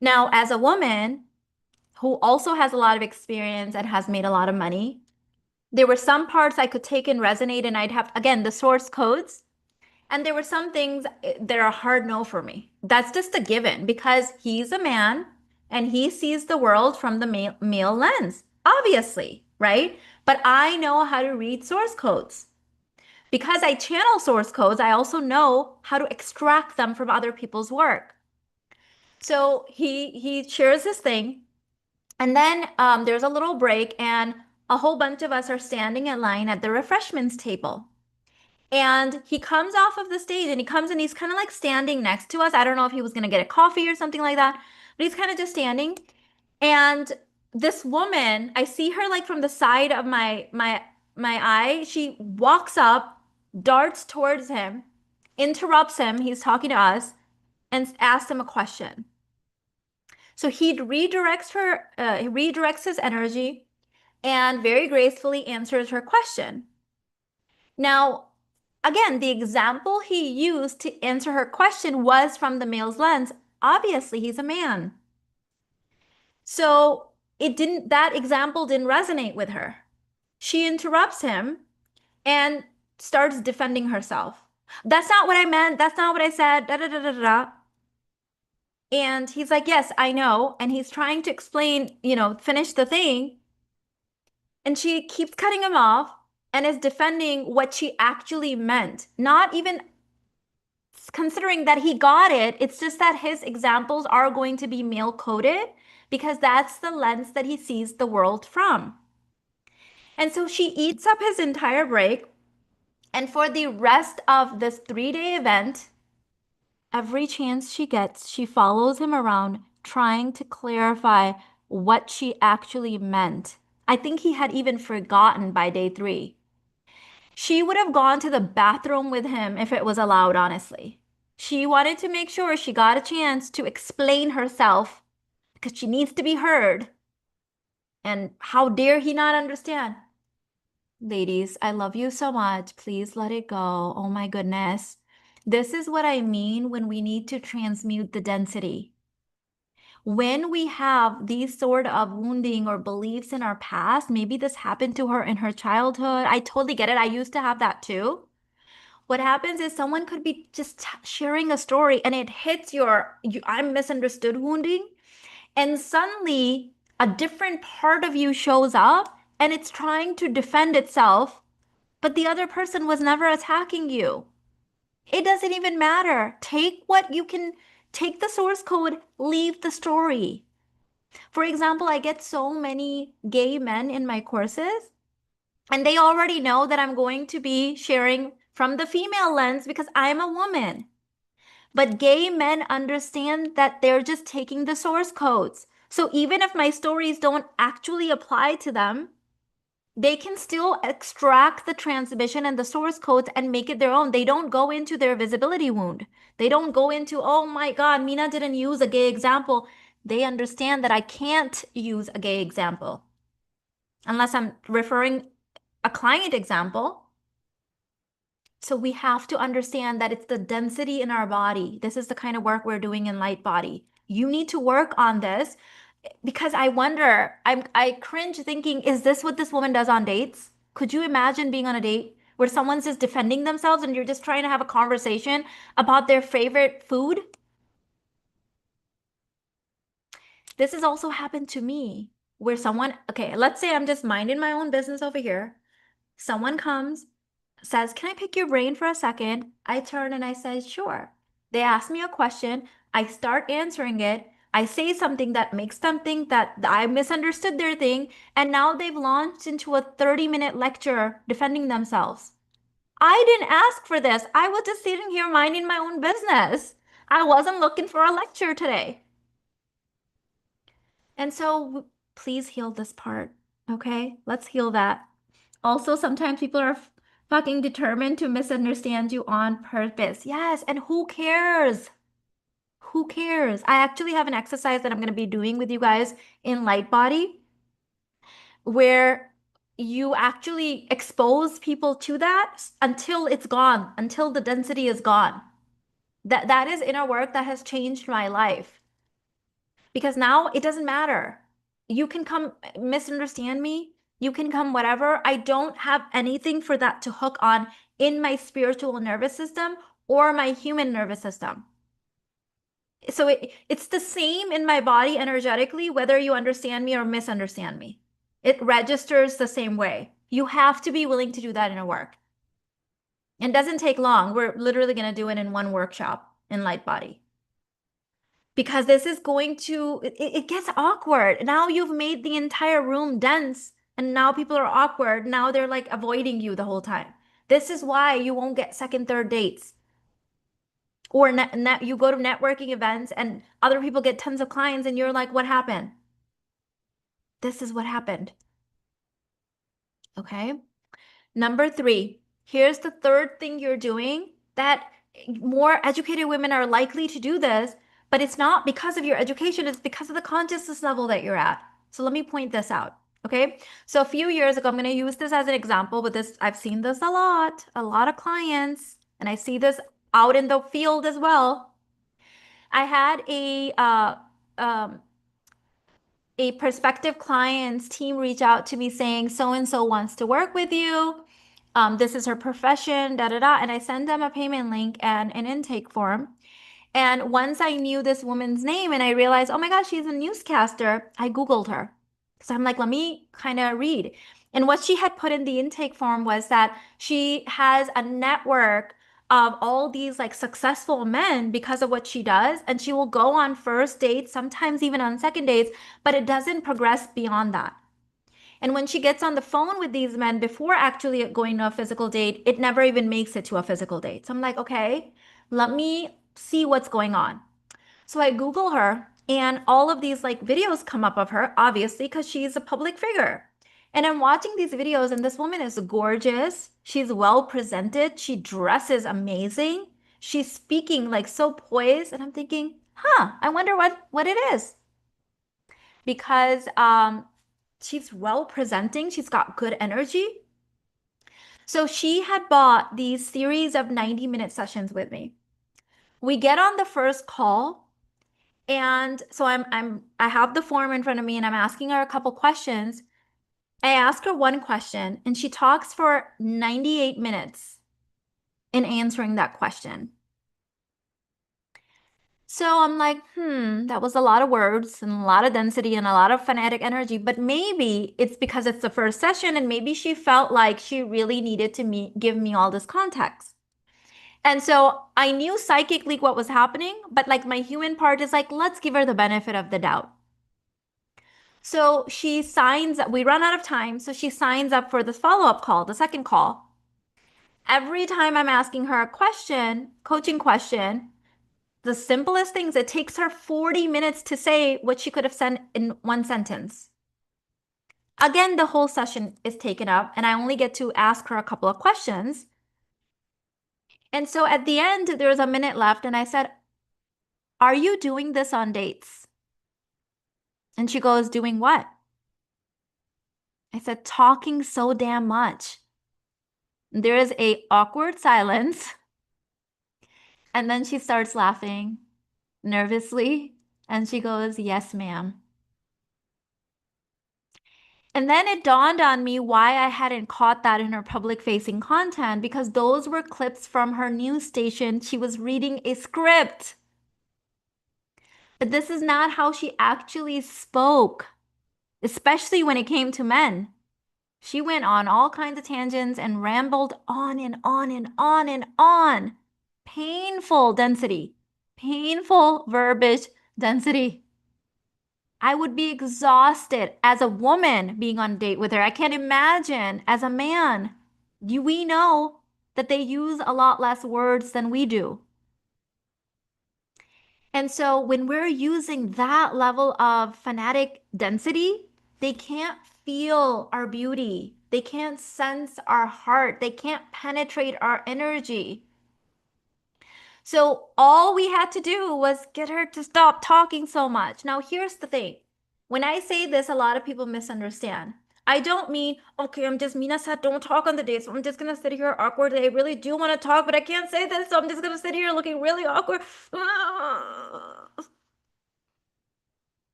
Now, as a woman who also has a lot of experience and has made a lot of money, there were some parts I could take and resonate and I'd have, again, the source codes. And there were some things that are a hard no for me. That's just a given because he's a man and he sees the world from the male lens, obviously, right? But I know how to read source codes. Because I channel source codes, I also know how to extract them from other people's work. So he shares this thing, and then there's a little break, and a whole bunch of us are standing in line at the refreshments table. And he comes off of the stage and he comes and he's kind of like standing next to us. I don't know if he was going to get a coffee or something like that, but he's kind of just standing. And this woman, I see her like from the side of my eye. She walks up, darts towards him, interrupts him. He's talking to us and asks him a question. So he redirects his energy and very gracefully answers her question. Now, again, the example he used to answer her question was from the male's lens. Obviously, he's a man. So that example didn't resonate with her. She interrupts him and starts defending herself. That's not what I meant. That's not what I said. Da, da, da, da, da. And he's like, yes, I know. And he's trying to explain, finish the thing. And she keeps cutting him off and is defending what she actually meant, not even considering that he got it. It's just that his examples are going to be male coded because that's the lens that he sees the world from. And so she eats up his entire break. And for the rest of this 3-day event, every chance she gets, she follows him around trying to clarify what she actually meant. I think he had even forgotten by day 3. She would have gone to the bathroom with him if it was allowed, honestly. She wanted to make sure she got a chance to explain herself because she needs to be heard. And how dare he not understand? Ladies, I love you so much. Please let it go. Oh my goodness. This is what I mean when we need to transmute the density. When we have these sort of wounding or beliefs in our past, maybe this happened to her in her childhood. I totally get it. I used to have that too. What happens is someone could be just sharing a story and it hits your I'm misunderstood wounding, and suddenly a different part of you shows up and it's trying to defend itself, but the other person was never attacking you. It doesn't even matter. Take what you can, take the source code, leave the story. For example, I get so many gay men in my courses, and they already know that I'm going to be sharing from the female lens because I'm a woman. But gay men understand that they're just taking the source codes. So even if my stories don't actually apply to them, they can still extract the transmission and the source codes and make it their own. They don't go into their visibility wound. They don't go into, oh my God, Mina didn't use a gay example. They understand that I can't use a gay example unless I'm referring a client example. So we have to understand that it's the density in our body. This is the kind of work we're doing in Light Body. You need to work on this because I wonder, I cringe thinking, is this what this woman does on dates? Could you imagine being on a date where someone's just defending themselves and you're just trying to have a conversation about their favorite food? This has also happened to me where someone, okay, let's say I'm just minding my own business over here. Someone comes, says, "Can I pick your brain for a second?" I turn and I say, "Sure." They ask me a question. I start answering it. I say something that makes them think that I misunderstood their thing. And now they've launched into a 30-minute lecture defending themselves. I didn't ask for this. I was just sitting here minding my own business. I wasn't looking for a lecture today. And so please heal this part. Okay? Let's heal that. Also, sometimes people are fucking determined to misunderstand you on purpose. Yes, and who cares? Who cares? I actually have an exercise that I'm going to be doing with you guys in Light Body where you actually expose people to that until it's gone, until the density is gone. That is inner work that has changed my life. Because now it doesn't matter. You can come misunderstand me. You can come whatever. I don't have anything for that to hook on in my spiritual nervous system or my human nervous system. So it's the same in my body energetically, whether you understand me or misunderstand me. It registers the same way. You have to be willing to do that in a work. It doesn't take long. We're literally going to do it in one workshop in Light Body. Because this is going to, it gets awkward. Now you've made the entire room dense and now people are awkward. Now they're like avoiding you the whole time. This is why you won't get second, third dates. Or you go to networking events and other people get tons of clients and you're like, what happened? This is what happened. Okay. Number 3, here's the third thing you're doing that more educated women are likely to do this, but it's not because of your education, it's because of the consciousness level that you're at. So let me point this out. Okay. So a few years ago, I'm going to use this as an example, but I've seen this a lot of clients, and I see this out in the field as well. I had a prospective client's team reach out to me saying, so and so wants to work with you. This is her profession, da da da. And I sent them a payment link and an intake form. And once I knew this woman's name and I realized, oh my gosh, she's a newscaster, I Googled her. So I'm like, let me kind of read. And what she had put in the intake form was that she has a network of all these like successful men because of what she does. And she will go on first dates, sometimes even on second dates, but it doesn't progress beyond that. And when she gets on the phone with these men before actually going to a physical date, it never even makes it to a physical date. So I'm like, okay, let me see what's going on. So I Google her and all of these like videos come up of her, obviously, because she's a public figure. And I'm watching these videos and this woman is gorgeous. She's well presented. She dresses amazing. She's speaking like so poised. And I'm thinking, I wonder what it is. Because she's well presenting. She's got good energy. So she had bought these series of 90-minute sessions with me. We get on the first call, and so I have the form in front of me and I'm asking her a couple questions. I ask her one question and she talks for 98 minutes. in answering that question. So I'm like, that was a lot of words and a lot of density and a lot of phonetic energy, but maybe it's because it's the first session and maybe she felt like she really needed to give me all this context. And so I knew psychically what was happening, but like my human part is like, let's give her the benefit of the doubt. So she signs up, we run out of time. So she signs up for the follow-up call, the second call. Every time I'm asking her a question, coaching question, the simplest things, it takes her 40 minutes to say what she could have said in one sentence. Again, the whole session is taken up and I only get to ask her a couple of questions. And so at the end, there's a minute left and I said, are you doing this on dates? And she goes, doing what? I said, talking so damn much. There is a awkward silence. And then she starts laughing nervously. And she goes, yes, ma'am. And then it dawned on me why I hadn't caught that in her public-facing content, because those were clips from her news station. She was reading a script. But this is not how she actually spoke, especially when it came to men. She went on all kinds of tangents and rambled on and on and on and on. Painful density, painful verbiage density. I would be exhausted as a woman being on a date with her. I can't imagine as a man. We know that they use a lot less words than we do. And so when we're using that level of phonetic density, they can't feel our beauty. They can't sense our heart. They can't penetrate our energy. So all we had to do was get her to stop talking so much. Now, here's the thing. When I say this, a lot of people misunderstand. I don't mean, okay, Mina said don't talk on the date, so I'm just gonna sit here awkwardly. I really do want to talk, but I can't say this, so I'm just gonna sit here looking really awkward.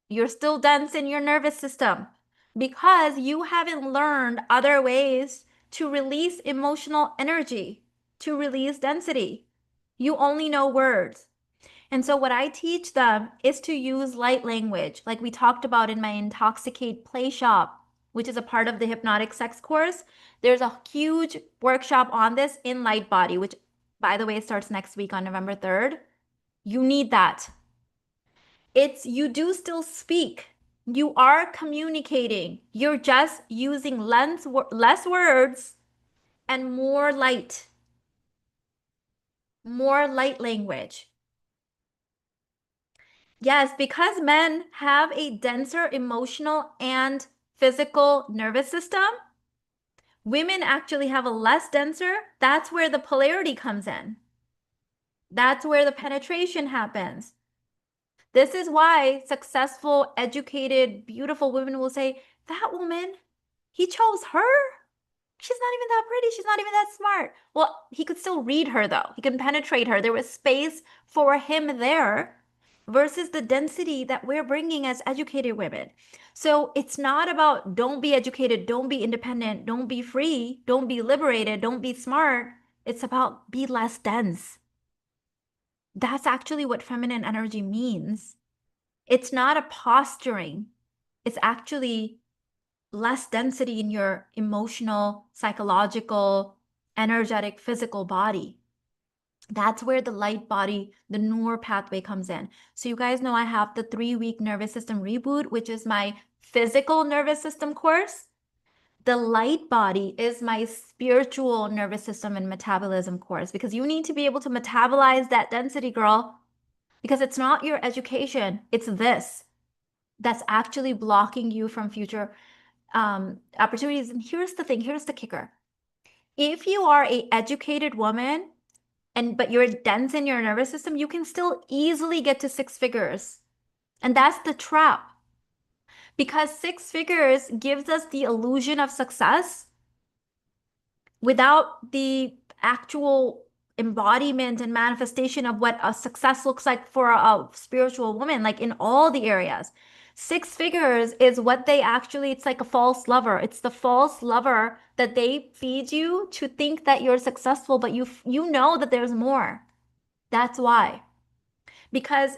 You're still dense in your nervous system because you haven't learned other ways to release emotional energy, to release density. You only know words. And so what I teach them is to use light language, like we talked about in my Intoxicate Play Shop, which is a part of the Hypnotic Sex course. There's a huge workshop on this in Light Body, which, by the way, starts next week on November 3rd. You need that. You do still speak. You are communicating. You're just using less words and more light language. Yes, because men have a denser emotional and physical nervous system, women actually have a less denser. That's where the polarity comes in. That's where the penetration happens. This is why successful, educated, beautiful women will say, that woman, he chose her. She's not even that pretty. She's not even that smart. Well, he could still read her though. He can penetrate her. There was space for him there versus the density that we're bringing as educated women. So it's not about don't be educated, don't be independent, don't be free, don't be liberated, don't be smart. It's about be less dense. That's actually what feminine energy means. It's not a posturing. It's actually less density in your emotional, psychological, energetic, physical body. That's where the light body, the Noor pathway comes in. So you guys know I have the 3-week nervous system reboot, which is my physical nervous system course. The light body is my spiritual nervous system and metabolism course, because you need to be able to metabolize that density, girl, because it's not your education. It's this that's actually blocking you from future opportunities. And here's the thing, here's the kicker. If you are an educated woman, but you're dense in your nervous system, you can still easily get to 6 figures. And that's the trap. Because 6 figures gives us the illusion of success without the actual embodiment and manifestation of what a success looks like for a spiritual woman, like in all the areas. Six figures is what they actually, it's like a false lover. It's the false lover that they feed you to think that you're successful, but you know that there's more. That's why. Because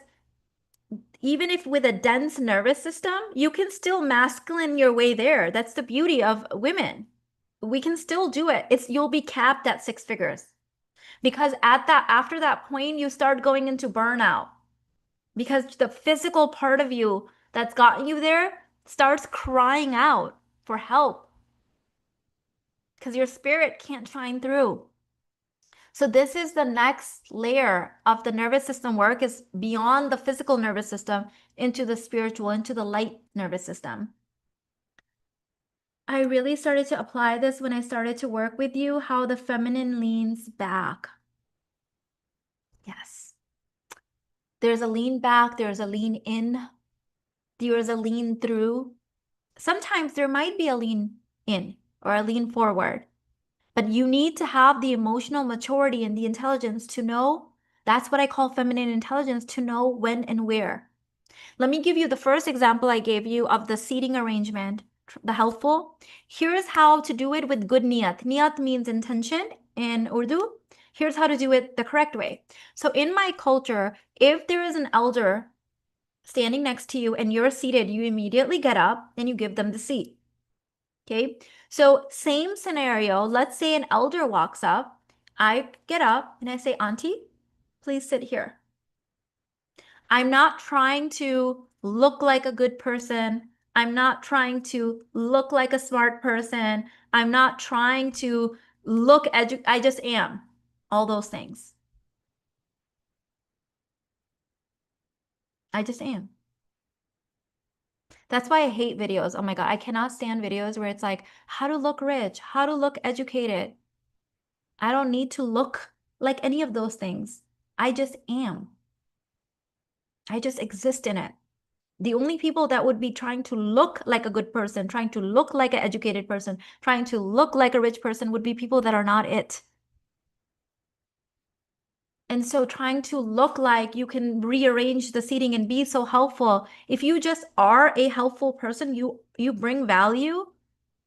even if with a dense nervous system, you can still masculine your way there. That's the beauty of women. We can still do it. You'll be capped at six figures. Because after that point, you start going into burnout. Because the physical part of you that's gotten you there starts crying out for help. Because your spirit can't shine through. So this is the next layer of the nervous system work, is beyond the physical nervous system into the spiritual, into the light nervous system. I really started to apply this when I started to work with you, how the feminine leans back. Yes. There's a lean back, there's a lean in, there's a lean through. Sometimes there might be a lean in or a lean forward. But you need to have the emotional maturity and the intelligence to know. That's what I call feminine intelligence, to know when and where. Let me give you the first example I gave you of the seating arrangement, the helpful. Here's how to do it with good niyat. Niyat means intention in Urdu. Here's how to do it the correct way. So in my culture, if there is an elder standing next to you and you're seated, you immediately get up and you give them the seat. Okay, so same scenario. Let's say an elder walks up. I get up and I say, Auntie, please sit here. I'm not trying to look like a good person. I'm not trying to look like a smart person. I'm not trying to look I just am. All those things. I just am. That's why I hate videos. Oh my God, I cannot stand videos where it's like how to look rich, how to look educated. I don't need to look like any of those things. I just am. I just exist in it. The only people that would be trying to look like a good person, trying to look like an educated person, trying to look like a rich person would be people that are not it. And so trying to look like you can rearrange the seating and be so helpful. If you just are a helpful person, you bring value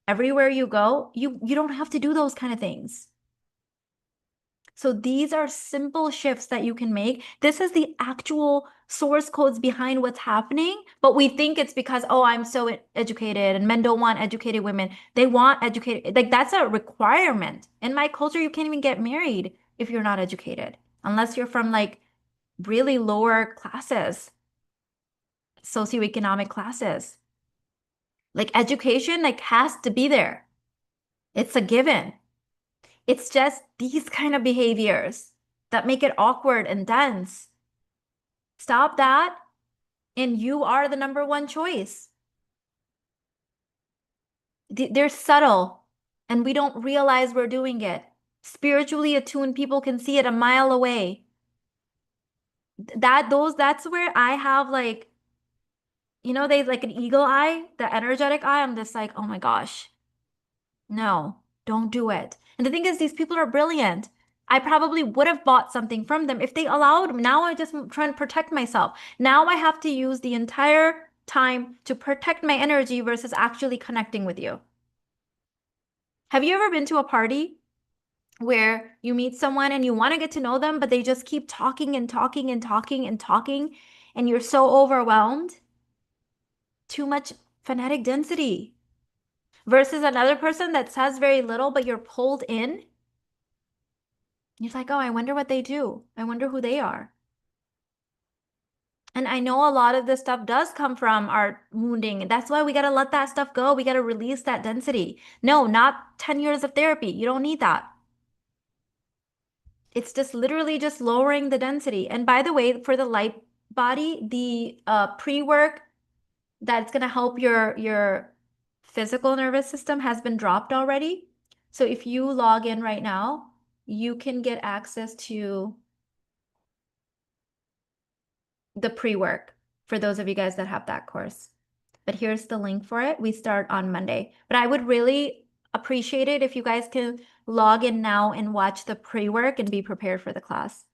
everywhere you go, you don't have to do those kind of things. So these are simple shifts that you can make. This is the actual source codes behind what's happening, but we think it's because, oh, I'm so educated and men don't want educated women. They want educated, like that's a requirement. In my culture, you can't even get married if you're not educated, unless you're from like really lower classes, socioeconomic classes. Like education, like has to be there. It's a given. It's just these kind of behaviors that make it awkward and dense. Stop that, and you are the number one choice. They're subtle, and we don't realize we're doing it. Spiritually attuned people can see it a mile away. That's where I have like, they like an eagle eye, the energetic eye. I'm just like, oh my gosh, no, don't do it. And the thing is, these people are brilliant. I probably would have bought something from them if they allowed me. Now I just try and protect myself. Now I have to use the entire time to protect my energy versus actually connecting with you. Have you ever been to a party where you meet someone and you want to get to know them, but they just keep talking and talking and talking and talking, and you're so overwhelmed? Too much phonetic density. Versus another person that says very little, but you're pulled in. You're like, oh, I wonder what they do. I wonder who they are. And I know a lot of this stuff does come from our wounding. That's why we got to let that stuff go. We got to release that density. No, not 10 years of therapy. You don't need that. It's just literally just lowering the density. And by the way, for the light body, the pre-work that's going to help your physical nervous system has been dropped already. So if you log in right now, you can get access to the pre-work for those of you guys that have that course. But here's the link for it. We start on Monday. But I would really appreciate it if you guys can log in now and watch the pre-work and be prepared for the class.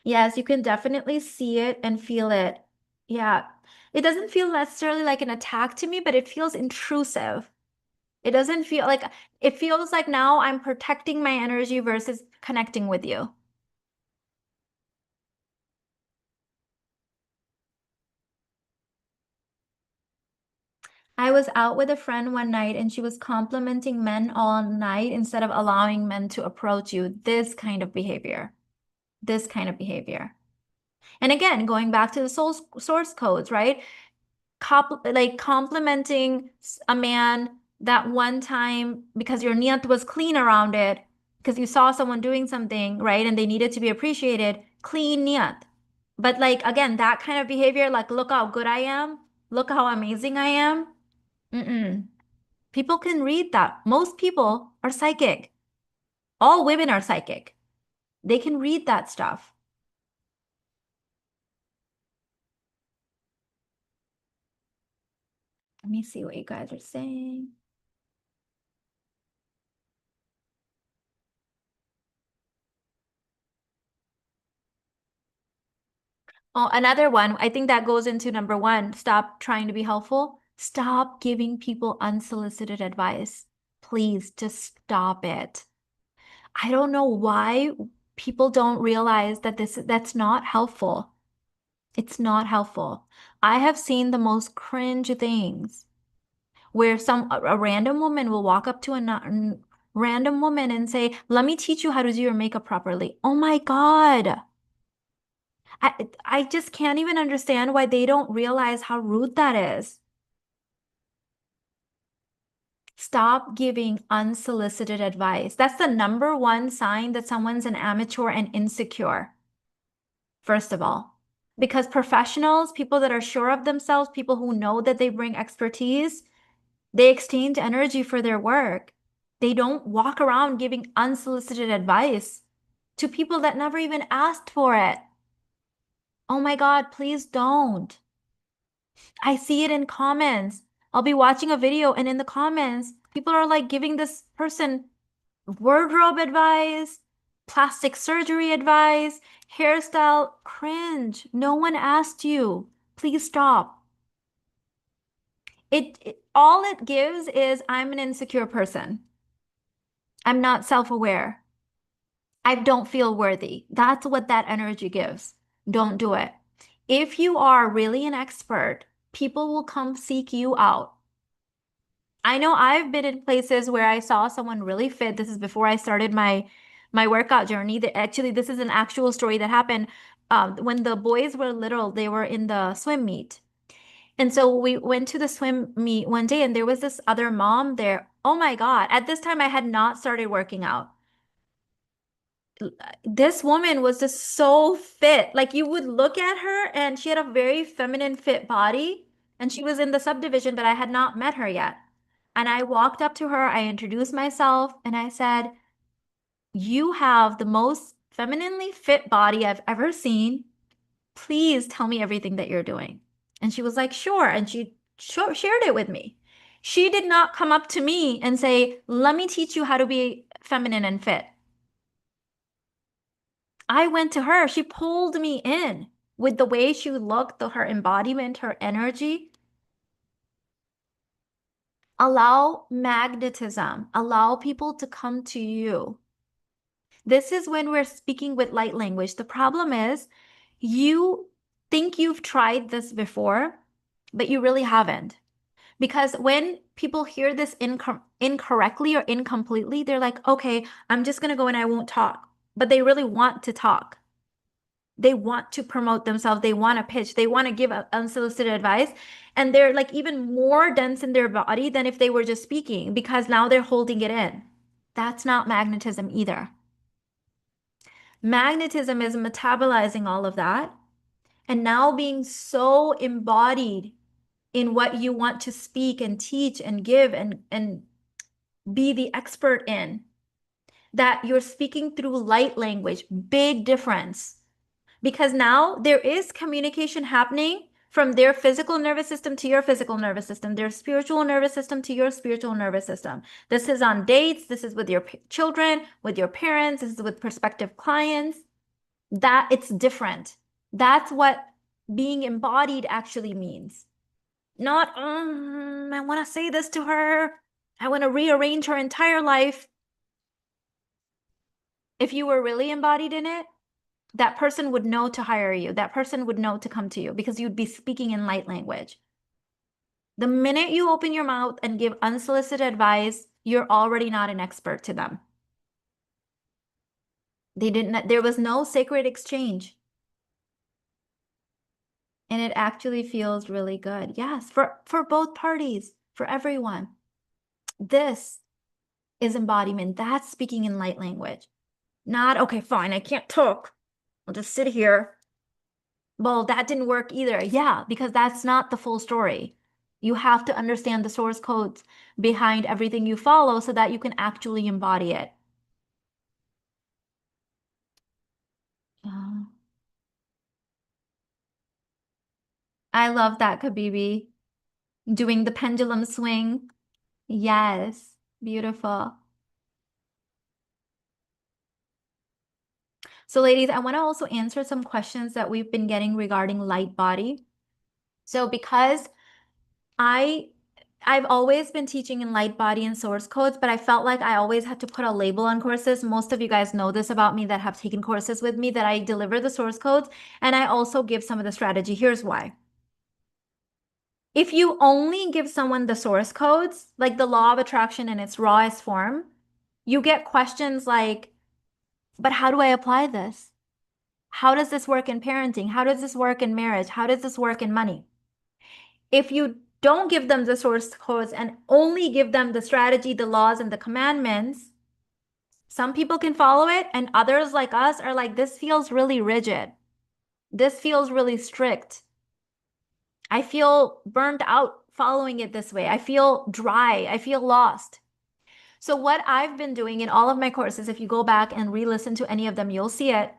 Yes, you can definitely see it and feel it. Yeah. It doesn't feel necessarily like an attack to me, but it feels intrusive. It doesn't feel like, it feels like now I'm protecting my energy versus connecting with you. I was out with a friend one night and she was complimenting men all night instead of allowing men to approach you. This kind of behavior. This kind of behavior. And again, going back to the source codes, right? Like complimenting a man that one time because your niyat was clean around it, because you saw someone doing something, right? And they needed to be appreciated, clean niyat. But like, again, that kind of behavior, like, look how good I am, look how amazing I am. Mm-mm. People can read that. Most people are psychic. All women are psychic. They can read that stuff. Let me see what you guys are saying. Oh, another one. I think that goes into number one. Stop trying to be helpful. Stop giving people unsolicited advice. Please just stop it. I don't know why people don't realize that that's not helpful. It's not helpful. I have seen the most cringe things where a random woman will walk up to a random woman and say, "Let me teach you how to do your makeup properly." Oh my God. I just can't even understand why they don't realize how rude that is. Stop giving unsolicited advice. That's the number one sign that someone's an amateur and insecure, first of all. Because professionals, people that are sure of themselves, people who know that they bring expertise, they exchange energy for their work. They don't walk around giving unsolicited advice to people that never even asked for it. Oh my God, please don't. I see it in comments. I'll be watching a video and in the comments, people are like giving this person wardrobe advice, plastic surgery advice, hairstyle. Cringe. No one asked you. Please stop. All it gives is I'm an insecure person. I'm not self-aware. I don't feel worthy. That's what that energy gives. Don't do it. If you are really an expert, people will come seek you out. I know I've been in places where I saw someone really fit. This is before I started my workout journey. Actually, this is an actual story that happened. When the boys were little, they were in the swim meet. And so we went to the swim meet one day, and there was this other mom there. Oh my God. At this time, I had not started working out. This woman was just so fit. Like you would look at her, and she had a very feminine, fit body. And she was in the subdivision, but I had not met her yet. And I walked up to her, I introduced myself, and I said, "You have the most femininely fit body I've ever seen. Please tell me everything that you're doing." And she was like, "Sure." And she shared it with me. She did not come up to me and say, "Let me teach you how to be feminine and fit." I went to her. She pulled me in with the way she looked, her embodiment, her energy. Allow magnetism. Allow people to come to you. This is when we're speaking with light language. The problem is you think you've tried this before, but you really haven't. Because when people hear this incorrectly or incompletely, they're like, okay, I'm just going to go and I won't talk. But they really want to talk. They want to promote themselves. They want to pitch. They want to give unsolicited advice. And they're like even more dense in their body than if they were just speaking because now they're holding it in. That's not magnetism either. Magnetism is metabolizing all of that and now being so embodied in what you want to speak and teach and give and be the expert in that you're speaking through light language. Big difference. Because now there is communication happening from their physical nervous system to your physical nervous system, their spiritual nervous system to your spiritual nervous system. This is on dates, this is with your children, with your parents, this is with prospective clients. That it's different. That's what being embodied actually means. Not, I want to say this to her. I want to rearrange her entire life. If you were really embodied in it, that person would know to hire you. That person would know to come to you because you'd be speaking in light language. The minute you open your mouth and give unsolicited advice, you're already not an expert to them. There was no sacred exchange. And it actually feels really good. Yes, for both parties, for everyone. This is embodiment. That's speaking in light language. Not, okay, fine, I can't talk. I'll just sit here. Well, that didn't work either. Yeah, because that's not the full story. You have to understand the source codes behind everything you follow so that you can actually embody it. Yeah. I love that, Kabibi. Doing the pendulum swing. Yes, beautiful. So ladies, I want to also answer some questions that we've been getting regarding light body. So because I I've always been teaching in light body and source codes, but I felt like I always had to put a label on courses. Most of you guys know this about me that have taken courses with me, that I deliver the source codes and I also give some of the strategy. Here's why. If you only give someone the source codes, like the law of attraction in its rawest form, you get questions like, but how do I apply this? How does this work in parenting? How does this work in marriage? How does this work in money? If you don't give them the source codes and only give them the strategy, the laws, and the commandments, some people can follow it, and others like us are like, this feels really rigid. This feels really strict. I feel burned out following it this way. I feel dry. I feel lost. So what I've been doing in all of my courses, if you go back and re-listen to any of them, you'll see it,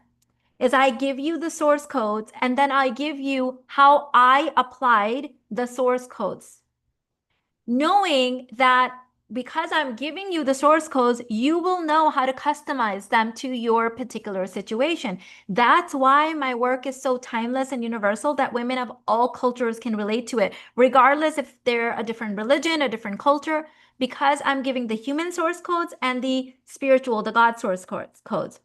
is I give you the source codes and then I give you how I applied the source codes. Knowing that because I'm giving you the source codes, you will know how to customize them to your particular situation. That's why my work is so timeless and universal that women of all cultures can relate to it, regardless if they're a different religion, a different culture, because I'm giving the human source codes and the spiritual, the God source codes.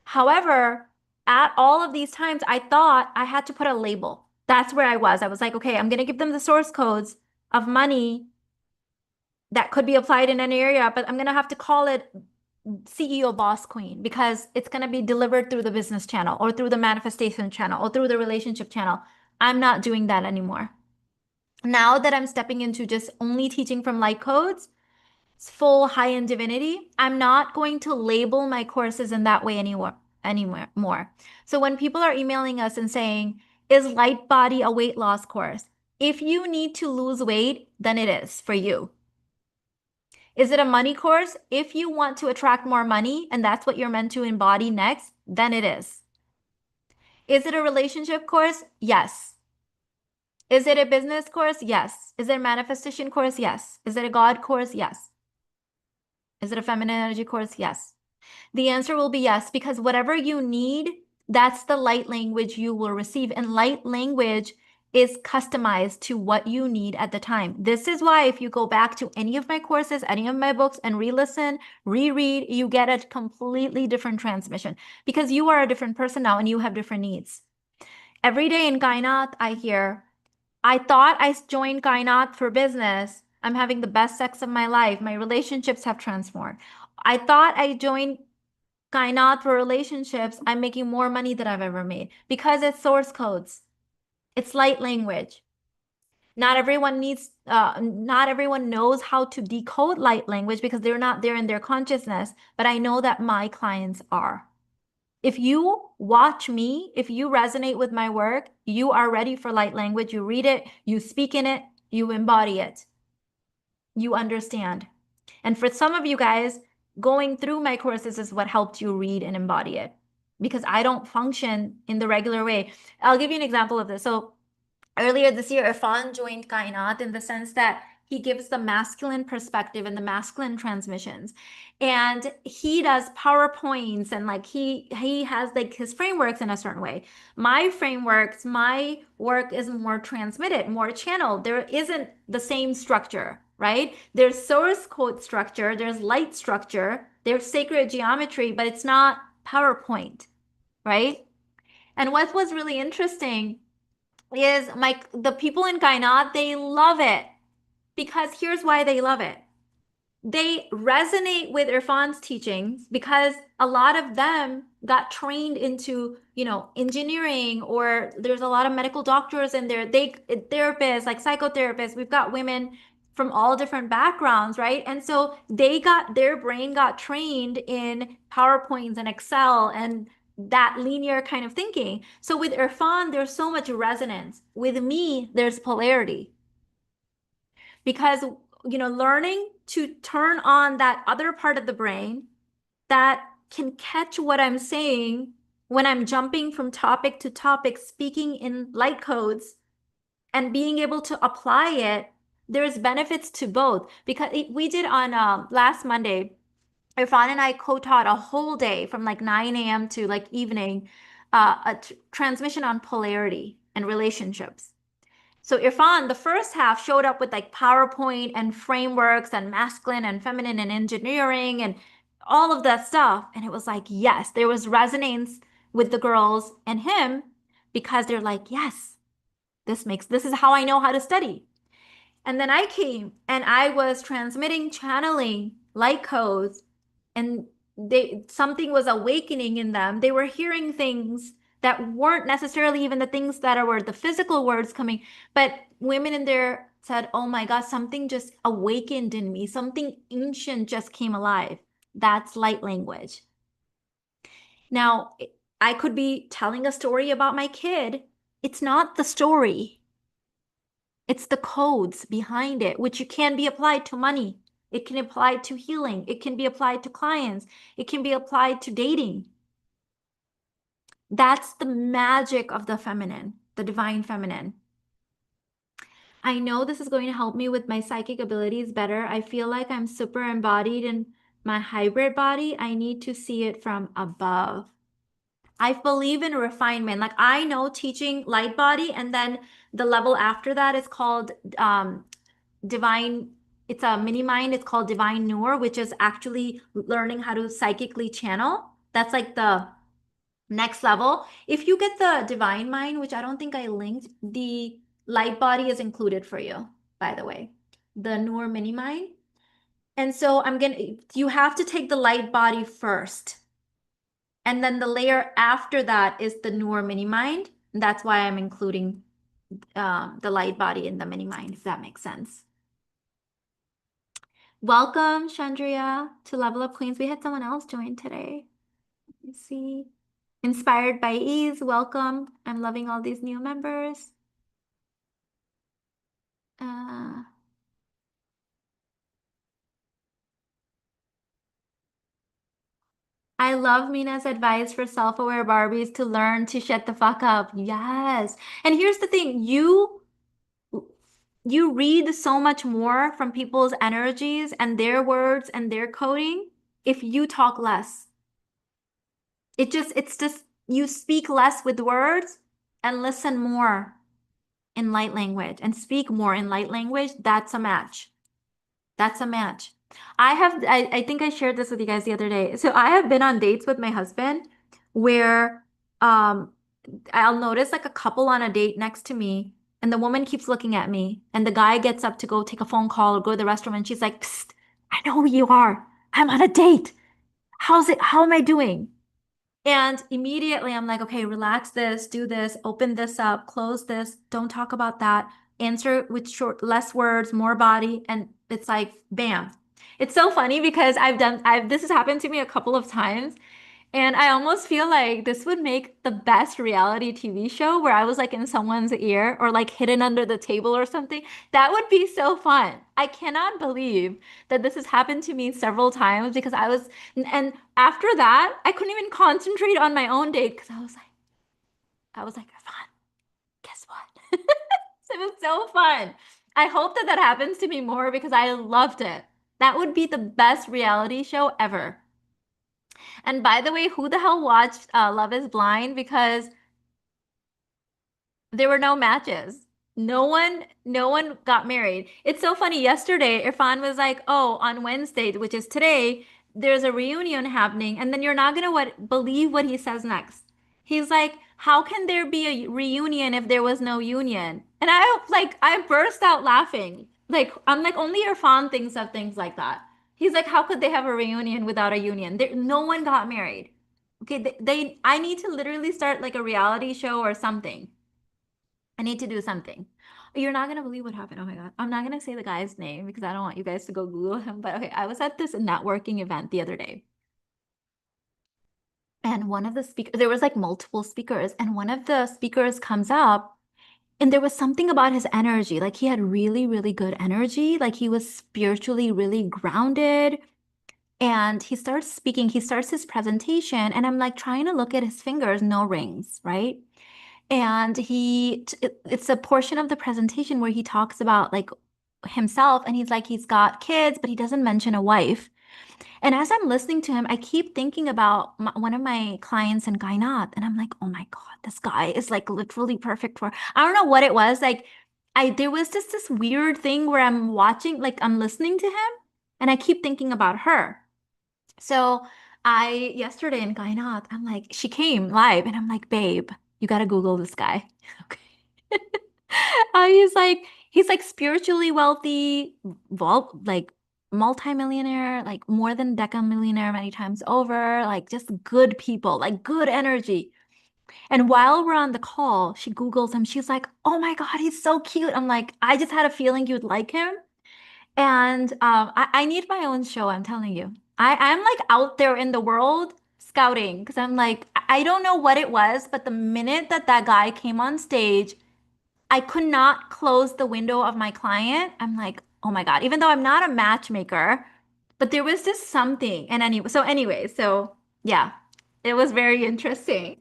However, at all of these times, I thought I had to put a label. That's where I was. I was like, okay, I'm going to give them the source codes of money that could be applied in any area, but I'm going to have to call it CEO Boss Queen because it's going to be delivered through the business channel or through the manifestation channel or through the relationship channel. I'm not doing that anymore. Now that I'm stepping into just only teaching from light codes, full high-end divinity, I'm not going to label my courses in that way anymore. So when people are emailing us and saying, is light body a weight loss course? If you need to lose weight, then it is for you. Is it a money course? If you want to attract more money and that's what you're meant to embody next, then it is. Is it a relationship course? Yes. Is it a business course? Yes. Is it a manifestation course? Yes. Is it a God course? Yes. Is it a feminine energy course? Yes. The answer will be yes, because whatever you need, that's the light language you will receive. And light language is customized to what you need at the time. This is why if you go back to any of my courses, any of my books and re-listen, reread, you get a completely different transmission because you are a different person now and you have different needs. Every day in Kainat, I hear, I thought I joined Kainat for business. I'm having the best sex of my life. My relationships have transformed. I thought I joined Kainat for relationships. I'm making more money than I've ever made because it's source codes. It's light language. Not everyone knows how to decode light language because they're not there in their consciousness, but I know that my clients are. If you watch me, if you resonate with my work, you are ready for light language. You read it, you speak in it, you embody it. You understand. And for some of you guys, going through my courses is what helped you read and embody it because I don't function in the regular way. I'll give you an example of this. So earlier this year, Irfan joined Kainat in the sense that He gives the masculine perspective and the masculine transmissions. And he does PowerPoints and like he has like his frameworks in a certain way. My frameworks, my work is more transmitted, more channeled. There isn't the same structure, right? There's source code structure, there's light structure, there's sacred geometry, but it's not PowerPoint, right? And what was really interesting is the people in Kainat, they love it because here's why they love it. They resonate with Irfan's teachings because a lot of them got trained into, engineering, or there's a lot of medical doctors in there, they therapists, like psychotherapists. We've got women from all different backgrounds, right? And so their brain got trained in PowerPoints and Excel and that linear kind of thinking. So with Irfan, there's so much resonance. With me, there's polarity because learning to turn on that other part of the brain that can catch what I'm saying when I'm jumping from topic to topic, speaking in light codes and being able to apply it, there's benefits to both. Because we did on last Monday, Irfan and I co-taught a whole day from like 9 a.m. to like evening, a transmission on polarity and relationships. So Irfan, the first half showed up with like PowerPoint and frameworks and masculine and feminine and engineering and all of that stuff. And it was like, yes, there was resonance with the girls and him because they're like, yes, this is how I know how to study. And then I came and I was transmitting, channeling light codes, and something was awakening in them. They were hearing things that weren't necessarily even the things that were the physical words coming, but women in there said, "Oh my God, something just awakened in me. Something ancient just came alive." That's light language. Now, I could be telling a story about my kid. It's not the story. It's the codes behind it, which can be applied to money. It can apply to healing. It can be applied to clients. It can be applied to dating. That's the magic of the feminine, the divine feminine. I know this is going to help me with my psychic abilities better. I feel like I'm super embodied in my hybrid body. I need to see it from above. I believe in refinement. Like I know teaching light body, and then the level after that is called divine. It's a mini mind. It's called divine noor, which is actually learning how to psychically channel. That's like the next level. If you get the divine mind, which I don't think I linked, the light body is included for you, by the way, the noor mini mind. And so you have to take the light body first. And then the layer after that is the noor mini mind. That's why I'm including the light body in the mini mind, if that makes sense. Welcome, Chandria, to Level Up Queens. We had someone else join today. Let me see. Inspired by Ease, welcome. I'm loving all these new members. I love Mina's advice for self-aware Barbies to learn to shut the fuck up. Yes. And here's the thing, you read so much more from people's energies and their words and their coding if you talk less. It's just you speak less with words and listen more in light language and speak more in light language. That's a match. That's a match. I think I shared this with you guys the other day. So I have been on dates with my husband where I'll notice like a couple on a date next to me, and the woman keeps looking at me, and the guy gets up to go take a phone call or go to the restroom, and she's like, "Psst, I know who you are. I'm on a date. How am I doing?" And immediately I'm like, okay, relax this, do this, open this up, close this, don't talk about that, answer with less words, more body. And it's like, bam. It's so funny because this has happened to me a couple of times. And I almost feel like this would make the best reality TV show where I was like in someone's ear or like hidden under the table or something. That would be so fun. I cannot believe that this has happened to me several times because and after that, I couldn't even concentrate on my own date because I was like, fun. Guess what? It was so fun. I hope that that happens to me more because I loved it. That would be the best reality show ever. And by the way, who the hell watched Love is Blind? Because there were no matches. No one got married. It's so funny. Yesterday, Irfan was like, "Oh, on Wednesday, which is today, there's a reunion happening." And then you're not gonna believe what he says next. He's like, "How can there be a reunion if there was no union?" And I burst out laughing. Like I'm like, only Irfan thinks of things like that. He's like, "How could they have a reunion without a union?" No one got married. Okay, I need to literally start like a reality show or something. I need to do something. You're not gonna believe what happened. Oh my God. I'm not gonna say the guy's name because I don't want you guys to go Google him. But okay, I was at this networking event the other day. And one of the speakers, there was like multiple speakers, and one of the speakers comes up, and there was something about his energy. Like he had really, really good energy. Like he was spiritually really grounded. And he starts speaking, he starts his presentation, and I'm like trying to look at his fingers, no rings, right? And it's a portion of the presentation where he talks about like himself, and he's like he's got kids but he doesn't mention a wife. And as I'm listening to him, I keep thinking about one of my clients in Gainat, and I'm like, oh my God, this guy is like literally perfect for, I don't know what it was, like I there was just this weird thing where I'm watching, like I'm listening to him, and I keep thinking about her. So yesterday in Kainat, I'm like, she came live and I'm like, babe, you gotta Google this guy. Okay. He's he's like spiritually wealthy, like multimillionaire, like more than decamillionaire many times over, like just good people, like good energy. And while we're on the call, she Googles him. She's like, oh my God, he's so cute. I'm like, I just had a feeling you'd like him. And I need my own show, I'm telling you. I'm like out there in the world scouting because I'm like, I don't know what it was, but the minute that that guy came on stage, I could not close the window of my client. I'm like, oh my God, even though I'm not a matchmaker, but there was just something. And so yeah, it was very interesting.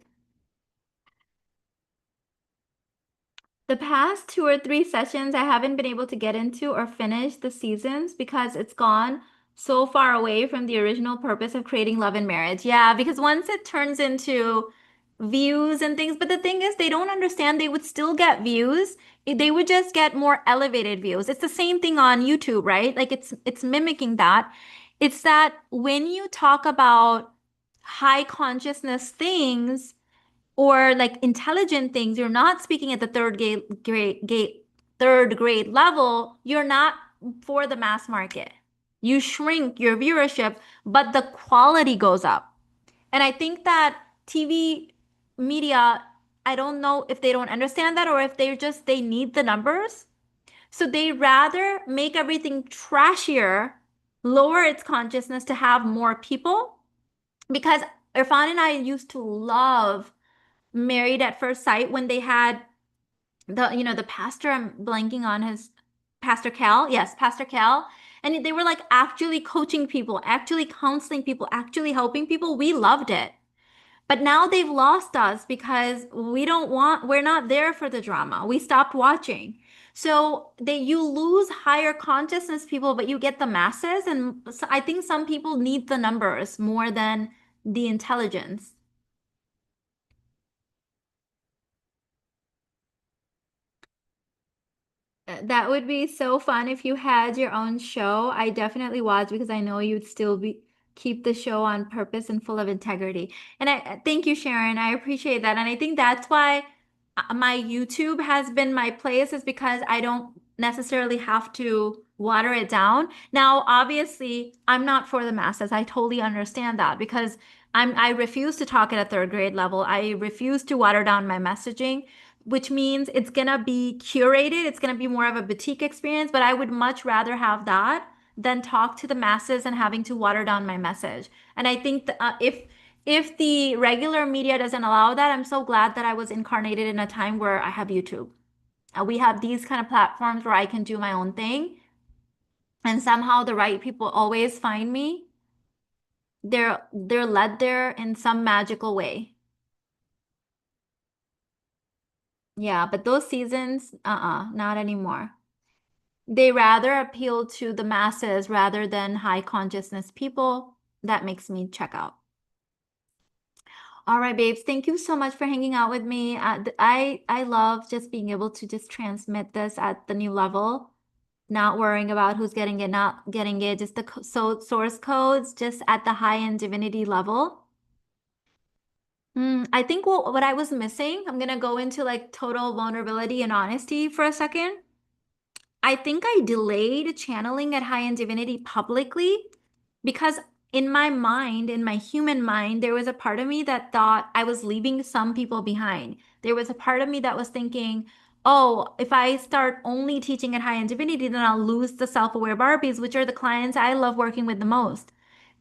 The past two or three sessions, I haven't been able to get into or finish the seasons because it's gone so far away from the original purpose of creating love and marriage. Yeah, because once it turns into views and things, but the thing is, they don't understand they would still get views. They would just get more elevated views. It's the same thing on YouTube, right? Like it's mimicking that. It's that when you talk about high consciousness things, or like intelligent things, you're not speaking at the third grade level, you're not for the mass market. You shrink your viewership, but the quality goes up. And I think that TV media, I don't know if they don't understand that or if they need the numbers. So they rather make everything trashier, lower its consciousness to have more people. Because Irfan and I used to love Married at First Sight when they had the pastor, I'm blanking on his, Pastor Cal. Yes, Pastor Cal. And they were like actually coaching people, actually counseling people, actually helping people. We loved it. But now they've lost us because we're not there for the drama. We stopped watching. So you lose higher consciousness people, but you get the masses. And so I think some people need the numbers more than the intelligence. That would be so fun if you had your own show. I definitely watch because I know you'd still be keep the show on purpose and full of integrity. And I thank you, Sharon. I appreciate that. And I think that's why my YouTube has been my place, is because I don't necessarily have to water it down. Now, obviously, I'm not for the masses. I totally understand that because I refuse to talk at a third grade level. I refuse to water down my messaging, which means it's gonna be curated. It's gonna be more of a boutique experience, but I would much rather have that than talk to the masses and having to water down my message. And I think if the regular media doesn't allow that, I'm so glad that I was incarnated in a time where I have YouTube. We have these kind of platforms where I can do my own thing, and somehow the right people always find me. They're led there in some magical way. Yeah, but those seasons, not anymore. They rather appeal to the masses rather than high consciousness people. That makes me check out. All right, babes, thank you so much for hanging out with me. I love just being able to just transmit this at the new level, not worrying about who's getting it, not getting it, just the source codes, just at the high-end divinity level. I think what I was missing, I'm gonna go into like total vulnerability and honesty for a second. I think I delayed channeling at high-end divinity publicly because in my mind, in my human mind, there was a part of me that thought I was leaving some people behind. There was a part of me that was thinking, oh, if I start only teaching at high-end divinity, then I'll lose the self-aware Barbies, which are the clients I love working with the most.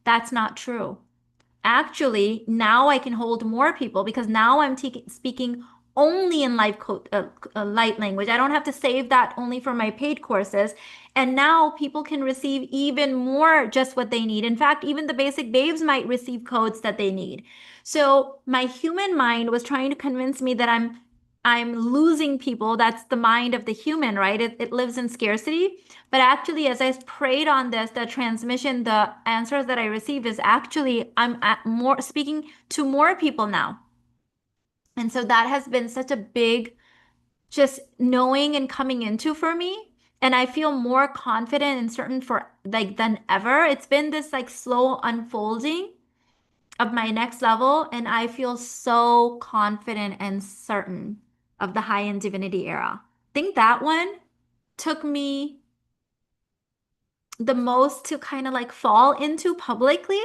That's not true. Actually, now I can hold more people because now I'm speaking only in light language. I don't have to save that only for my paid courses. And now people can receive even more just what they need. In fact, even the basic babes might receive codes that they need. So my human mind was trying to convince me that I'm losing people. That's the mind of the human, right? It lives in scarcity. But actually, as I prayed on this, the transmission, the answers that I received is actually I'm at more speaking to more people now. And so that has been such a big just knowing and coming into for me. And I feel more confident and certain for like than ever. It's been this like slow unfolding of my next level. And I feel so confident and certain of the high-end divinity era. I think that one took me the most to kind of like fall into publicly.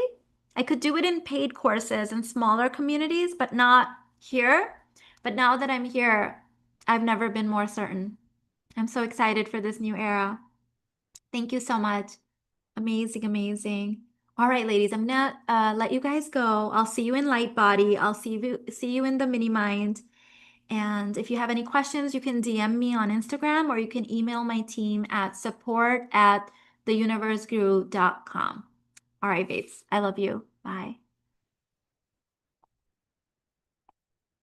I could do it in paid courses and smaller communities, but not here. But now that I'm here, I've never been more certain. I'm so excited for this new era. Thank you so much. Amazing, amazing. All right, ladies, I'm gonna let you guys go. I'll see you in light body. I'll see you in the mini mind. And if you have any questions, you can DM me on Instagram or you can email my team at support@theuniverseguru.com. All right, babes. I love you. Bye.